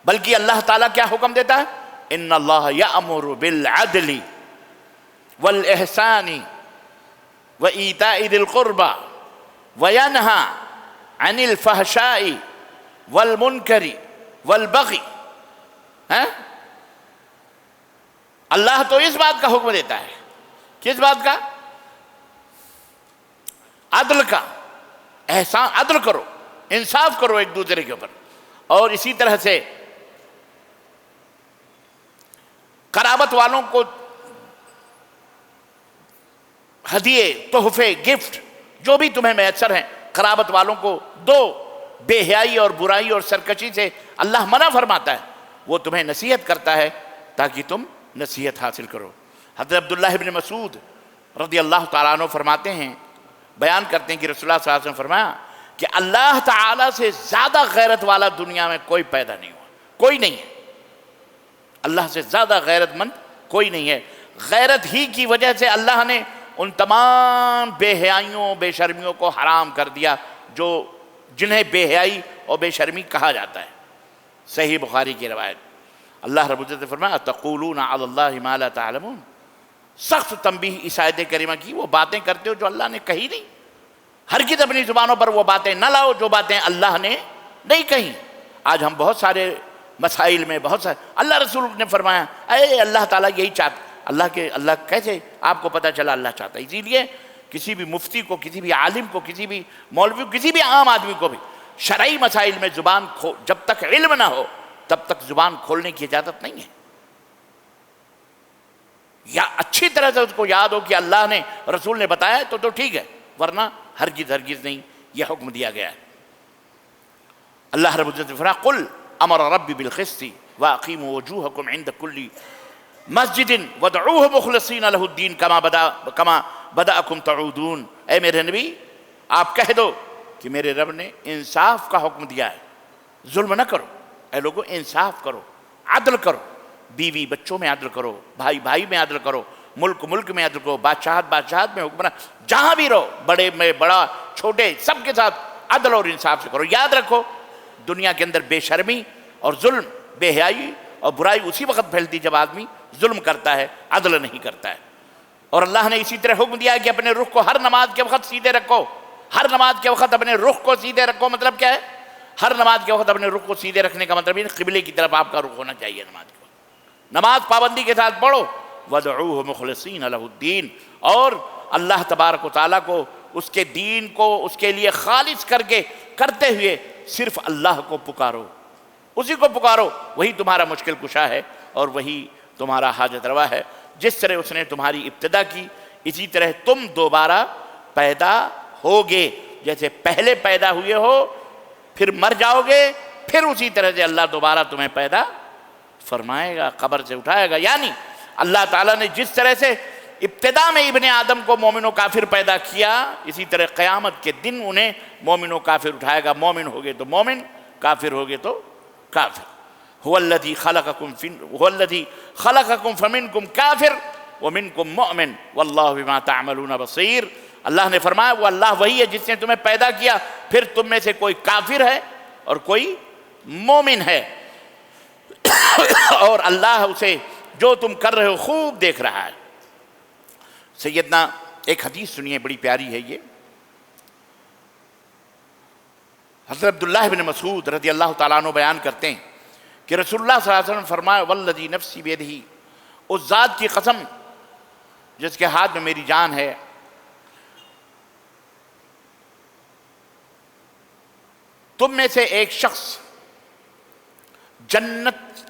S1: بلکہ اللہ تعالیٰ کیا حکم دیتا ہے؟ ان اللہ یأمر بالعدل والاحسان وایتاء ذی القربى وینہی عن الفحشاء والمنکر والبغی۔ اللہ تو اس بات کا حکم دیتا ہے، کس بات کا؟ عدل کا، احسان، عدل کرو، انصاف کرو ایک دوسرے کے اوپر، اور اسی طرح سے قرابت والوں کو ہدیے، تحفے، گفٹ جو بھی تمہیں میسر ہیں قرابت والوں کو دو۔ بے حیائی اور برائی اور سرکشی سے اللہ منع فرماتا ہے، وہ تمہیں نصیحت کرتا ہے تاکہ تم نصیحت حاصل کرو۔ حضرت عبداللہ ابن مسعود رضی اللہ تعالیٰ عنہ فرماتے ہیں، بیان کرتے ہیں کہ رسول اللہ صلی اللہ علیہ وسلم فرمایا کہ اللہ تعالیٰ سے زیادہ غیرت والا دنیا میں کوئی پیدا نہیں ہوا، کوئی نہیں ہے، اللہ سے زیادہ غیرت مند کوئی نہیں ہے۔ غیرت ہی کی وجہ سے اللہ نے ان تمام بے حیائیوں، بے شرمیوں کو حرام کر دیا جو جنہیں بے حیائی اور بے شرمی کہا جاتا ہے۔ صحیح بخاری کی روایت، اللہ رب العزت نے فرمایا تقولون علی اللہ ما لا تعلمون، سخت تنبیہ اس آیت کریمہ کی، وہ باتیں کرتے ہو جو اللہ نے کہی نہیں، ہرگز اپنی زبانوں پر وہ باتیں نہ لاؤ جو باتیں اللہ نے نہیں کہیں۔ آج ہم بہت سارے مسائل میں بہت سارے، اللہ رسول نے فرمایا اے اللہ تعالیٰ یہی چاہتا، اللہ کیسے آپ کو پتہ چلا اللہ چاہتا ہے؟ اسی لیے کسی بھی مفتی کو، کسی بھی عالم کو، کسی بھی مولوی کو، کسی بھی عام آدمی کو بھی شرعی مسائل میں زبان جب تک علم نہ ہو تب تک زبان کھولنے کی اجازت نہیں ہے، یا اچھی طرح سے اس کو یاد ہو کہ اللہ نے، رسول نے بتایا ہے تو ٹھیک ہے، ورنہ ہرگز نہیں یہ حکم دیا گیا ہے۔ اللہ رب العزت نے فرمایا قل امر ربی بالقسط واقیموا وجوہکم عند کل مسجد وادعوہ مخلصین لہ الدین کما بدأکم تعودون۔ اے میرے نبی آپ کہہ دو کہ میرے رب نے انصاف کا حکم دیا ہے، ظلم نہ کرو، اے لوگوں انصاف کرو، عدل کرو، بیوی بچوں میں عدل کرو، بھائی بھائی میں عدل کرو، ملک میں عدل کرو، بادشاہت میں، حکمران جہاں بھی رہو، بڑے میں بڑا، چھوٹے، سب کے ساتھ عدل اور انصاف سے کرو۔ یاد رکھو دنیا کے اندر بے شرمی اور ظلم، بے حیائی اور برائی اسی وقت پھیلتی جب آدمی ظلم کرتا ہے، عدل نہیں کرتا ہے۔ اور اللہ نے اسی طرح حکم دیا کہ اپنے رخ کو ہر نماز کے وقت سیدھے رکھو، ہر نماز کے وقت اپنے رخ کو سیدھے رکھو۔ مطلب کیا ہے؟ ہر نماز کے وقت اپنے رخ کو سیدھے رکھنے کا مطلب یہ قبلے کی طرف آپ کا رخ ہونا چاہیے۔ نماز پابندی کے ساتھ پڑھو، وَادْعُوهُ مُخْلِصِينَ لَهُ الدِّينَ، اور اللہ تبارک و تعالیٰ کو اس کے دین کو اس کے لیے خالص کر کے کرتے ہوئے صرف اللہ کو پکارو، اسی کو پکارو، وہی تمہارا مشکل کشا ہے اور وہی تمہارا حاجت روا ہے۔ جس طرح اس نے تمہاری ابتدا کی اسی طرح تم دوبارہ پیدا ہوگے، جیسے پہلے پیدا ہوئے ہو پھر مر جاؤ گے، پھر اسی طرح سے اللہ دوبارہ تمہیں پیدا فرمائے گا، قبر سے اٹھائے گا۔ یعنی اللہ تعالیٰ نے جس طرح سے ابتدا میں ابن آدم کو مومن و کافر پیدا کیا، اسی طرح قیامت کے دن انہیں مومن و کافر اٹھائے گا۔ مومن ہوگے تو مومن، کافر ہوگے تو کافر۔ هو الذی خلقکم فمنکم کافر ومنکم مؤمن واللہ بما تعملون بصیر۔ اللہ نے فرمایا وہ اللہ وہی ہے جس نے تمہیں پیدا کیا، پھر تم میں سے کوئی کافر ہے اور کوئی مومن ہے، اور اللہ اسے جو تم کر رہے ہو خوب دیکھ رہا ہے۔ سیدنا ایک حدیث سنیے، بڑی پیاری ہے یہ۔ حضرت عبداللہ بن مسعود رضی اللہ تعالیٰ عنہ بیان کرتے ہیں کہ رسول اللہ صلی اللہ علیہ وسلم فرمایا والذی نفسی بیدہ، اس ذات کی قسم جس کے ہاتھ میں میری جان ہے، تم میں سے ایک شخص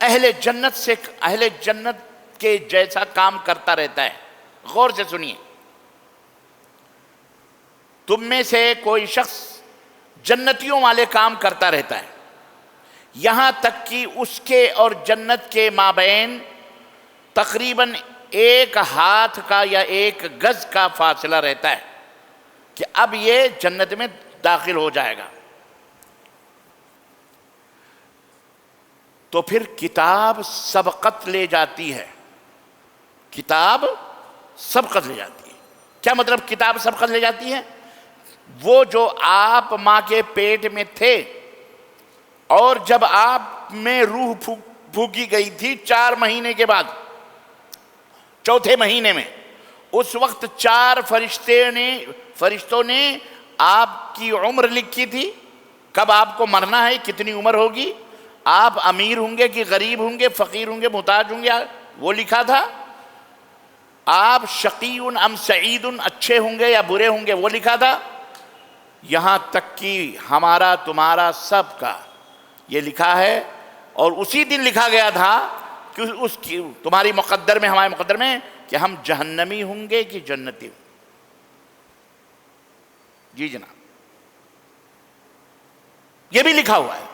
S1: اہل جنت کے جیسا کام کرتا رہتا ہے. غور سے سنیے، تم میں سے کوئی شخص جنتیوں والے کام کرتا رہتا ہے، یہاں تک کہ اس کے اور جنت کے مابین تقریباً ایک ہاتھ کا یا ایک گز کا فاصلہ رہتا ہے کہ اب یہ جنت میں داخل ہو جائے گا. تو پھر کتاب سبقت لے جاتی ہے. کتاب سبقت لے جاتی ہے. کیا مطلب کتاب سبقت لے جاتی ہے؟ وہ جو آپ ماں کے پیٹ میں تھے اور جب آپ میں روح پھونکی گئی تھی 4 مہینے کے بعد، چوتھے مہینے میں، اس وقت 4 فرشتوں نے آپ کی عمر لکھی تھی، کب آپ کو مرنا ہے، کتنی عمر ہوگی، آپ امیر ہوں گے کہ غریب ہوں گے، فقیر ہوں گے، محتاج ہوں گے، وہ لکھا تھا. آپ شقی ام سعید، اچھے ہوں گے یا برے ہوں گے، وہ لکھا تھا. یہاں تک کہ ہمارا تمہارا سب کا یہ لکھا ہے. اور اسی دن لکھا گیا تھا کہ اس کی تمہاری مقدر میں، ہمارے مقدر میں، کہ ہم جہنمی ہوں گے کہ جنتی ہوں. جی جناب، یہ بھی لکھا ہوا ہے.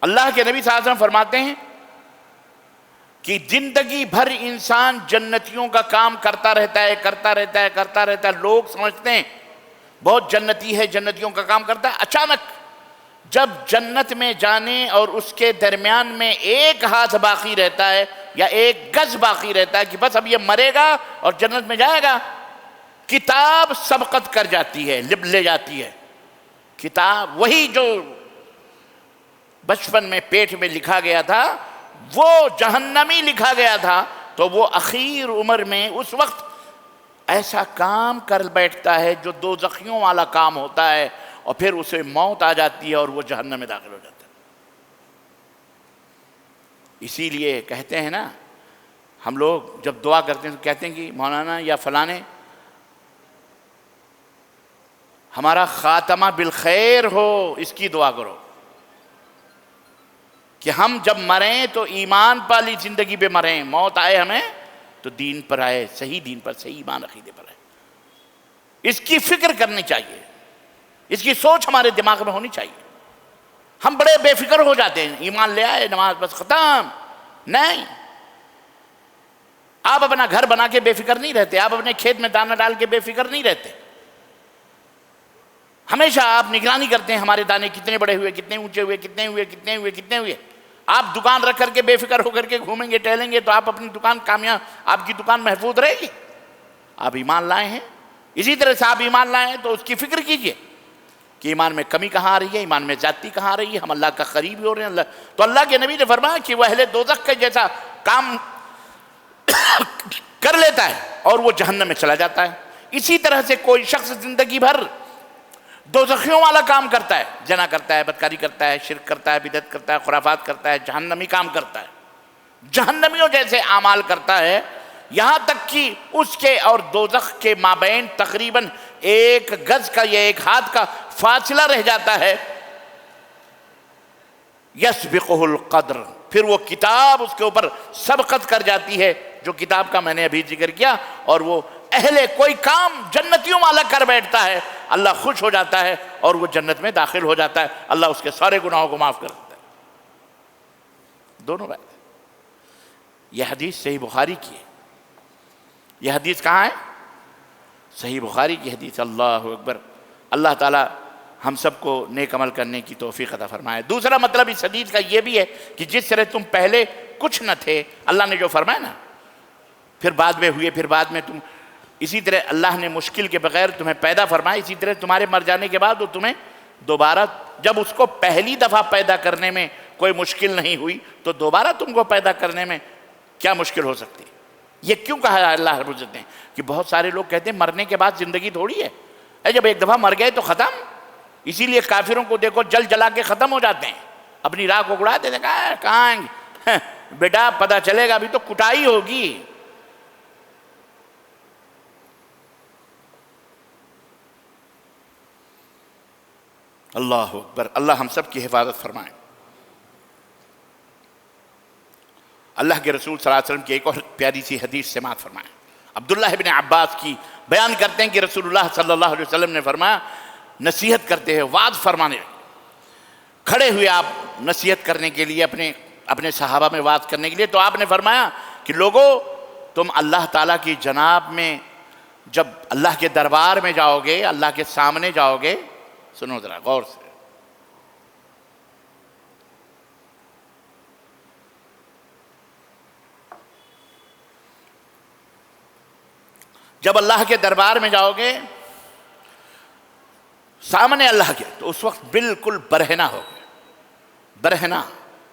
S1: اللہ کے نبی صلی اللہ علیہ وسلم فرماتے ہیں کہ زندگی بھر انسان جنتیوں کا کام کرتا رہتا ہے. لوگ سمجھتے ہیں بہت جنتی ہے، جنتیوں کا کام کرتا ہے. اچانک جب جنت میں جانے اور اس کے درمیان میں ایک ہاتھ باقی رہتا ہے یا ایک گز باقی رہتا ہے کہ بس اب یہ مرے گا اور جنت میں جائے گا، کتاب سبقت کر جاتی ہے، لے جاتی ہے. کتاب وہی جو بچپن میں پیٹ میں لکھا گیا تھا، وہ جہنمی لکھا گیا تھا، تو وہ اخیر عمر میں اس وقت ایسا کام کر بیٹھتا ہے جو دوزخیوں والا کام ہوتا ہے، اور پھر اسے موت آ جاتی ہے اور وہ جہنم میں داخل ہو جاتا ہے. اسی لیے کہتے ہیں نا، ہم لوگ جب دعا کرتے ہیں تو کہتے ہیں کہ مولانا یا فلانے ہمارا خاتمہ بالخیر ہو، اس کی دعا کرو کہ ہم جب مریں تو ایمان والی زندگی پہ مریں، موت آئے ہمیں تو دین پر آئے، صحیح دین پر، صحیح ایمان عقیدے پر آئے. اس کی فکر کرنی چاہیے، اس کی سوچ ہمارے دماغ میں ہونی چاہیے. ہم بڑے بے فکر ہو جاتے ہیں، ایمان لے آئے، نماز بس ختم. نہیں، آپ اپنا گھر بنا کے بے فکر نہیں رہتے، آپ اپنے کھیت میں دانہ ڈال کے بے فکر نہیں رہتے. ہمیشہ آپ نگرانی کرتے ہیں ہمارے دانے کتنے بڑے ہوئے، کتنے اونچے ہوئے، کتنے ہوئے. آپ دکان رکھ کر کے بے فکر ہو کر کے گھومیں گے، ٹہلیں گے تو آپ اپنی دکان کامیاب، آپ کی دکان محفوظ رہے گی. آپ ایمان لائے ہیں، اسی طرح سے آپ ایمان لائے ہیں تو اس کی فکر کیجئے کہ ایمان میں کمی کہاں آ رہی ہے، ایمان میں زیادتی کہاں آ رہی ہے، ہم اللہ کا قریب ہو رہے ہیں. تو اللہ کے نبی نے فرمایا کہ وہ اہل دوزخ کا جیسا کام کر لیتا ہے اور وہ جہنم میں چلا جاتا ہے. اسی طرح سے کوئی شخص زندگی بھر دوزخیوں والا کام کرتا ہے، زنا کرتا ہے، بدکاری کرتا ہے، شرک کرتا ہے، بدعت کرتا ہے، خرافات کرتا ہے، جہنمی کام کرتا ہے، جہنمیوں جیسے اعمال کرتا ہے، یہاں تک کہ اس کے اور دوزخ کے مابین تقریباً ایک گز کا یا ایک ہاتھ کا فاصلہ رہ جاتا ہے. یسبقہ القدر، پھر وہ کتاب اس کے اوپر سبقت کر جاتی ہے، جو کتاب کا میں نے ابھی ذکر کیا، اور وہ کوئی کام جنتیوں والا کر بیٹھتا ہے، اللہ خوش ہو جاتا ہے اور وہ جنت میں داخل ہو جاتا ہے، اللہ اس کے سارے گناہوں کو معاف کر دیتا ہے. دونوں بات. یہ حدیث صحیح بخاری کی ہے. یہ حدیث کہاں ہے؟ صحیح بخاری کی حدیث. اللہ اکبر. اللہ تعالی ہم سب کو نیک عمل کرنے کی توفیق عطا فرمائے. دوسرا مطلب اس حدیث کا یہ بھی ہے کہ جس طرح تم پہلے کچھ نہ تھے، اللہ نے جو فرمایا نا، پھر بعد میں ہوئے، پھر بعد میں تم، اسی طرح اللہ نے مشکل کے بغیر تمہیں پیدا فرمایا. اسی طرح تمہارے مر جانے کے بعد وہ تمہیں دوبارہ، جب اس کو پہلی دفعہ پیدا کرنے میں کوئی مشکل نہیں ہوئی تو دوبارہ تم کو پیدا کرنے میں کیا مشکل ہو سکتی؟ یہ کیوں کہا ہے اللہ رب العزت نے؟ کہ بہت سارے لوگ کہتے ہیں مرنے کے بعد زندگی تھوڑی ہے، جب ایک دفعہ مر گئے تو ختم. اسی لیے کافروں کو دیکھو، جل جلا کے ختم ہو جاتے ہیں. اپنی راہ کو اڑا دیتے، کہاں بیٹا پتہ چلے گا ابھی تو کٹائی ہوگی۔ اللہ اکبر، اللہ ہم سب کی حفاظت فرمائے۔ اللہ کے رسول صلی اللہ علیہ وسلم کی ایک اور پیاری سی حدیث سماعت فرمائیں۔ عبداللہ ابن عباس کی بیان کرتے ہیں کہ رسول اللہ صلی اللہ علیہ وسلم نے فرمایا، نصیحت کرتے ہیں، وعظ فرمانے کھڑے ہوئے آپ نصیحت کرنے کے لیے، اپنے صحابہ میں وعظ کرنے کے لیے، تو آپ نے فرمایا کہ لوگو تم اللہ تعالیٰ کی جناب میں جب اللہ کے دربار میں جاؤ گے، اللہ کے سامنے جاؤ گے، سنو ذرا غور سے، جب اللہ کے دربار میں جاؤ گے سامنے اللہ کے، تو اس وقت بالکل برہنہ ہوگے۔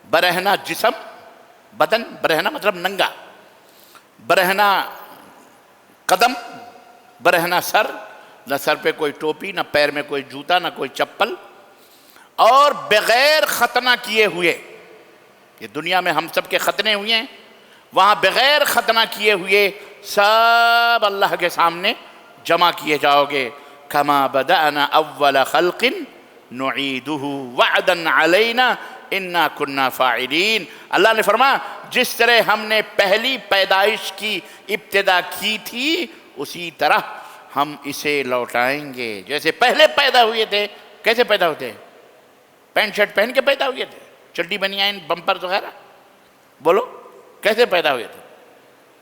S1: برہنہ جسم، بدن، برہنہ مطلب ننگا، برہنہ قدم، برہنہ سر، نہ سر پہ کوئی ٹوپی، نہ پیر میں کوئی جوتا، نہ کوئی چپل، اور بغیر ختنہ کیے ہوئے۔ یہ دنیا میں ہم سب کے ختنے ہوئے ہیں، وہاں بغیر ختنہ کیے ہوئے سب اللہ کے سامنے جمع کیے جاؤ گے۔ کما بدأنا اول خلق نعیدہ وعدا علینا انا کنا فاعلین۔ اللہ نے فرمایا جس طرح ہم نے پہلی پیدائش کی ابتدا کی تھی اسی طرح ہم اسے لوٹائیں گے۔ جیسے پہلے پیدا ہوئے تھے، کیسے پیدا ہوتے ہیں؟ پینٹ شرٹ پہن کے پیدا ہوئے تھے، چڈی بنیان بمپر وغیرہ، بولو کیسے پیدا ہوئے تھے؟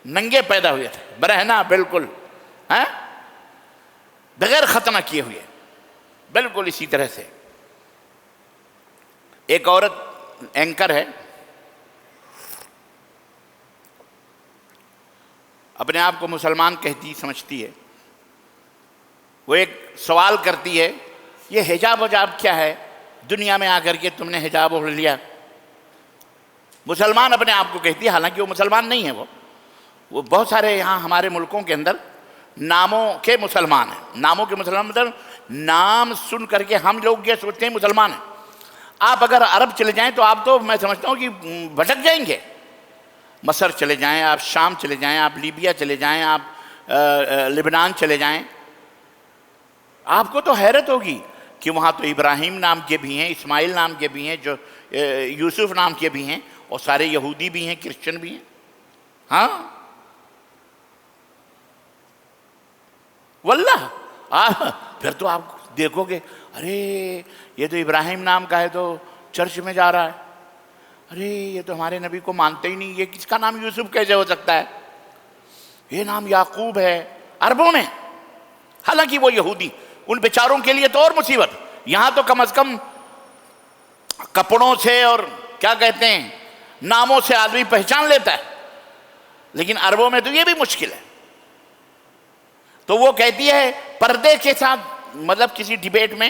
S1: ننگے پیدا ہوئے تھے، برہنہ بالکل، بغیر ختنہ کیے ہوئے، بالکل اسی طرح سے۔ ایک عورت اینکر ہے، اپنے آپ کو مسلمان کہتی سمجھتی ہے، وہ ایک سوال کرتی ہے، یہ حجاب وجاب کیا ہے؟ دنیا میں آ کر کے تم نے حجاب اوڑھ لیا۔ مسلمان اپنے آپ کو کہتی ہے، حالانکہ وہ مسلمان نہیں ہے، وہ بہت سارے یہاں ہمارے ملکوں کے اندر ناموں کے مسلمان ہیں۔ ناموں کے مسلمان مطلب نام سن کر کے ہم لوگ یہ سوچتے ہیں مسلمان ہیں۔ آپ اگر عرب چلے جائیں تو آپ تو میں سمجھتا ہوں کہ بھٹک جائیں گے۔ مصر چلے جائیں آپ، شام چلے جائیں آپ، لیبیا چلے جائیں آپ، لبنان چلے جائیں، آپ کو تو حیرت ہوگی کہ وہاں تو ابراہیم نام کے بھی ہیں، اسماعیل نام کے بھی ہیں، جو یوسف نام کے بھی ہیں، اور سارے یہودی بھی ہیں، کرسچن بھی ہیں۔ ہاں واللہ پھر تو آپ دیکھو گے، ارے یہ تو ابراہیم نام کا ہے تو چرچ میں جا رہا ہے، ارے یہ تو ہمارے نبی کو مانتے ہی نہیں، یہ کس کا نام یوسف کیسے ہو سکتا ہے؟ یہ نام یعقوب ہے عربوں میں، حالانکہ وہ یہودی، ان بیچاروں کے لیے تو اور مصیبت۔ یہاں تو کم از کم کپڑوں سے اور کیا کہتے ہیں ناموں سے آدمی پہچان لیتا ہے، لیکن عربوں میں تو یہ بھی مشکل ہے۔ تو وہ کہتی ہے پردے کے ساتھ، مطلب کسی ڈیبیٹ میں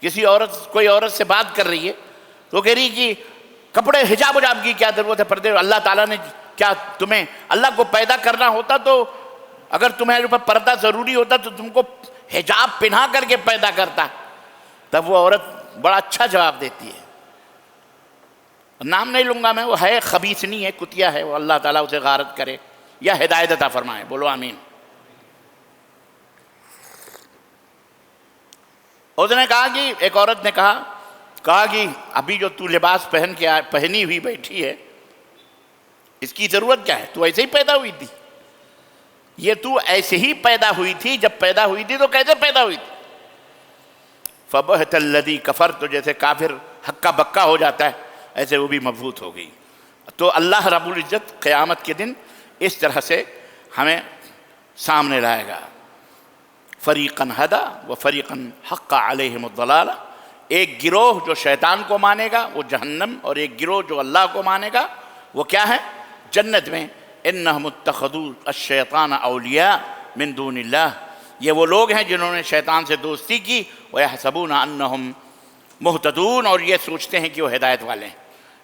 S1: کوئی عورت سے بات کر رہی ہے تو کہہ رہی کہ کپڑے حجاب وجاب کی کیا ضرورت ہے، پردے، اللہ تعالیٰ نے کیا تمہیں، اللہ کو پیدا کرنا ہوتا تو اگر تمہیں اوپر پردہ ضروری ہوتا تو تم کو حجاب پہنا کر کے پیدا کرتا۔ تب وہ عورت بڑا اچھا جواب دیتی ہے، نام نہیں لوں گا میں، وہ ہے خبیثنی ہے، کتیا ہے، وہ اللہ تعالیٰ اسے غارت کرے یا ہدایت عطا فرمائے، بولو آمین۔ اس نے کہا کہ ایک عورت نے کہا کہ ابھی جو تو لباس پہنی ہوئی بیٹھی ہے اس کی ضرورت کیا ہے؟ تو ایسے ہی پیدا ہوئی تھی، یہ تو ایسے ہی پیدا ہوئی تھی، جب پیدا ہوئی تھی تو کیسے پیدا ہوئی تھی؟ فَبَهَتَ الَّذِي كَفَرْ، تو جیسے کافر ہکا بکا ہو جاتا ہے ایسے وہ بھی مبہوت ہو گئی۔ تو اللہ رب العزت قیامت کے دن اس طرح سے ہمیں سامنے لائے گا، فریقاً ہدا و فریقاً حق علیہم الضلالہ، ایک گروہ جو شیطان کو مانے گا وہ جہنم، اور ایک گروہ جو اللہ کو مانے گا وہ کیا ہے؟ جنت میں۔ انہم اتخذوا الشیطان اولیاء من دون اللہ، یہ وہ لوگ ہیں جنہوں نے شیطان سے دوستی کی، ویحسبون انہم مہتدون، اور یہ سوچتے ہیں کہ وہ ہدایت والے ہیں۔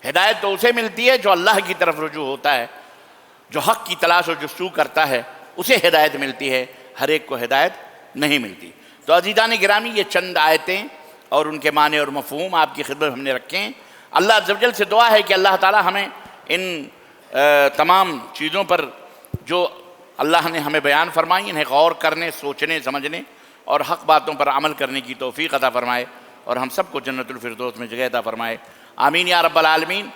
S1: ہدایت تو اسے ملتی ہے جو اللہ کی طرف رجوع ہوتا ہے، جو حق کی تلاش و جستجو کرتا ہے اسے ہدایت ملتی ہے، ہر ایک کو ہدایت نہیں ملتی۔ تو عزیزان گرامی، یہ چند آیتیں اور ان کے معنی اور مفہوم آپ کی خدمت ہم نے رکھے ہیں۔ اللہ عز و جل سے دعا ہے کہ اللہ تعالی ہمیں ان تمام چیزوں پر جو اللہ نے ہمیں بیان فرمائی انہیں غور کرنے، سوچنے، سمجھنے اور حق باتوں پر عمل کرنے کی توفیق عطا فرمائے، اور ہم سب کو جنت الفردوس میں جگہ عطا فرمائے، آمین یا رب العالمین۔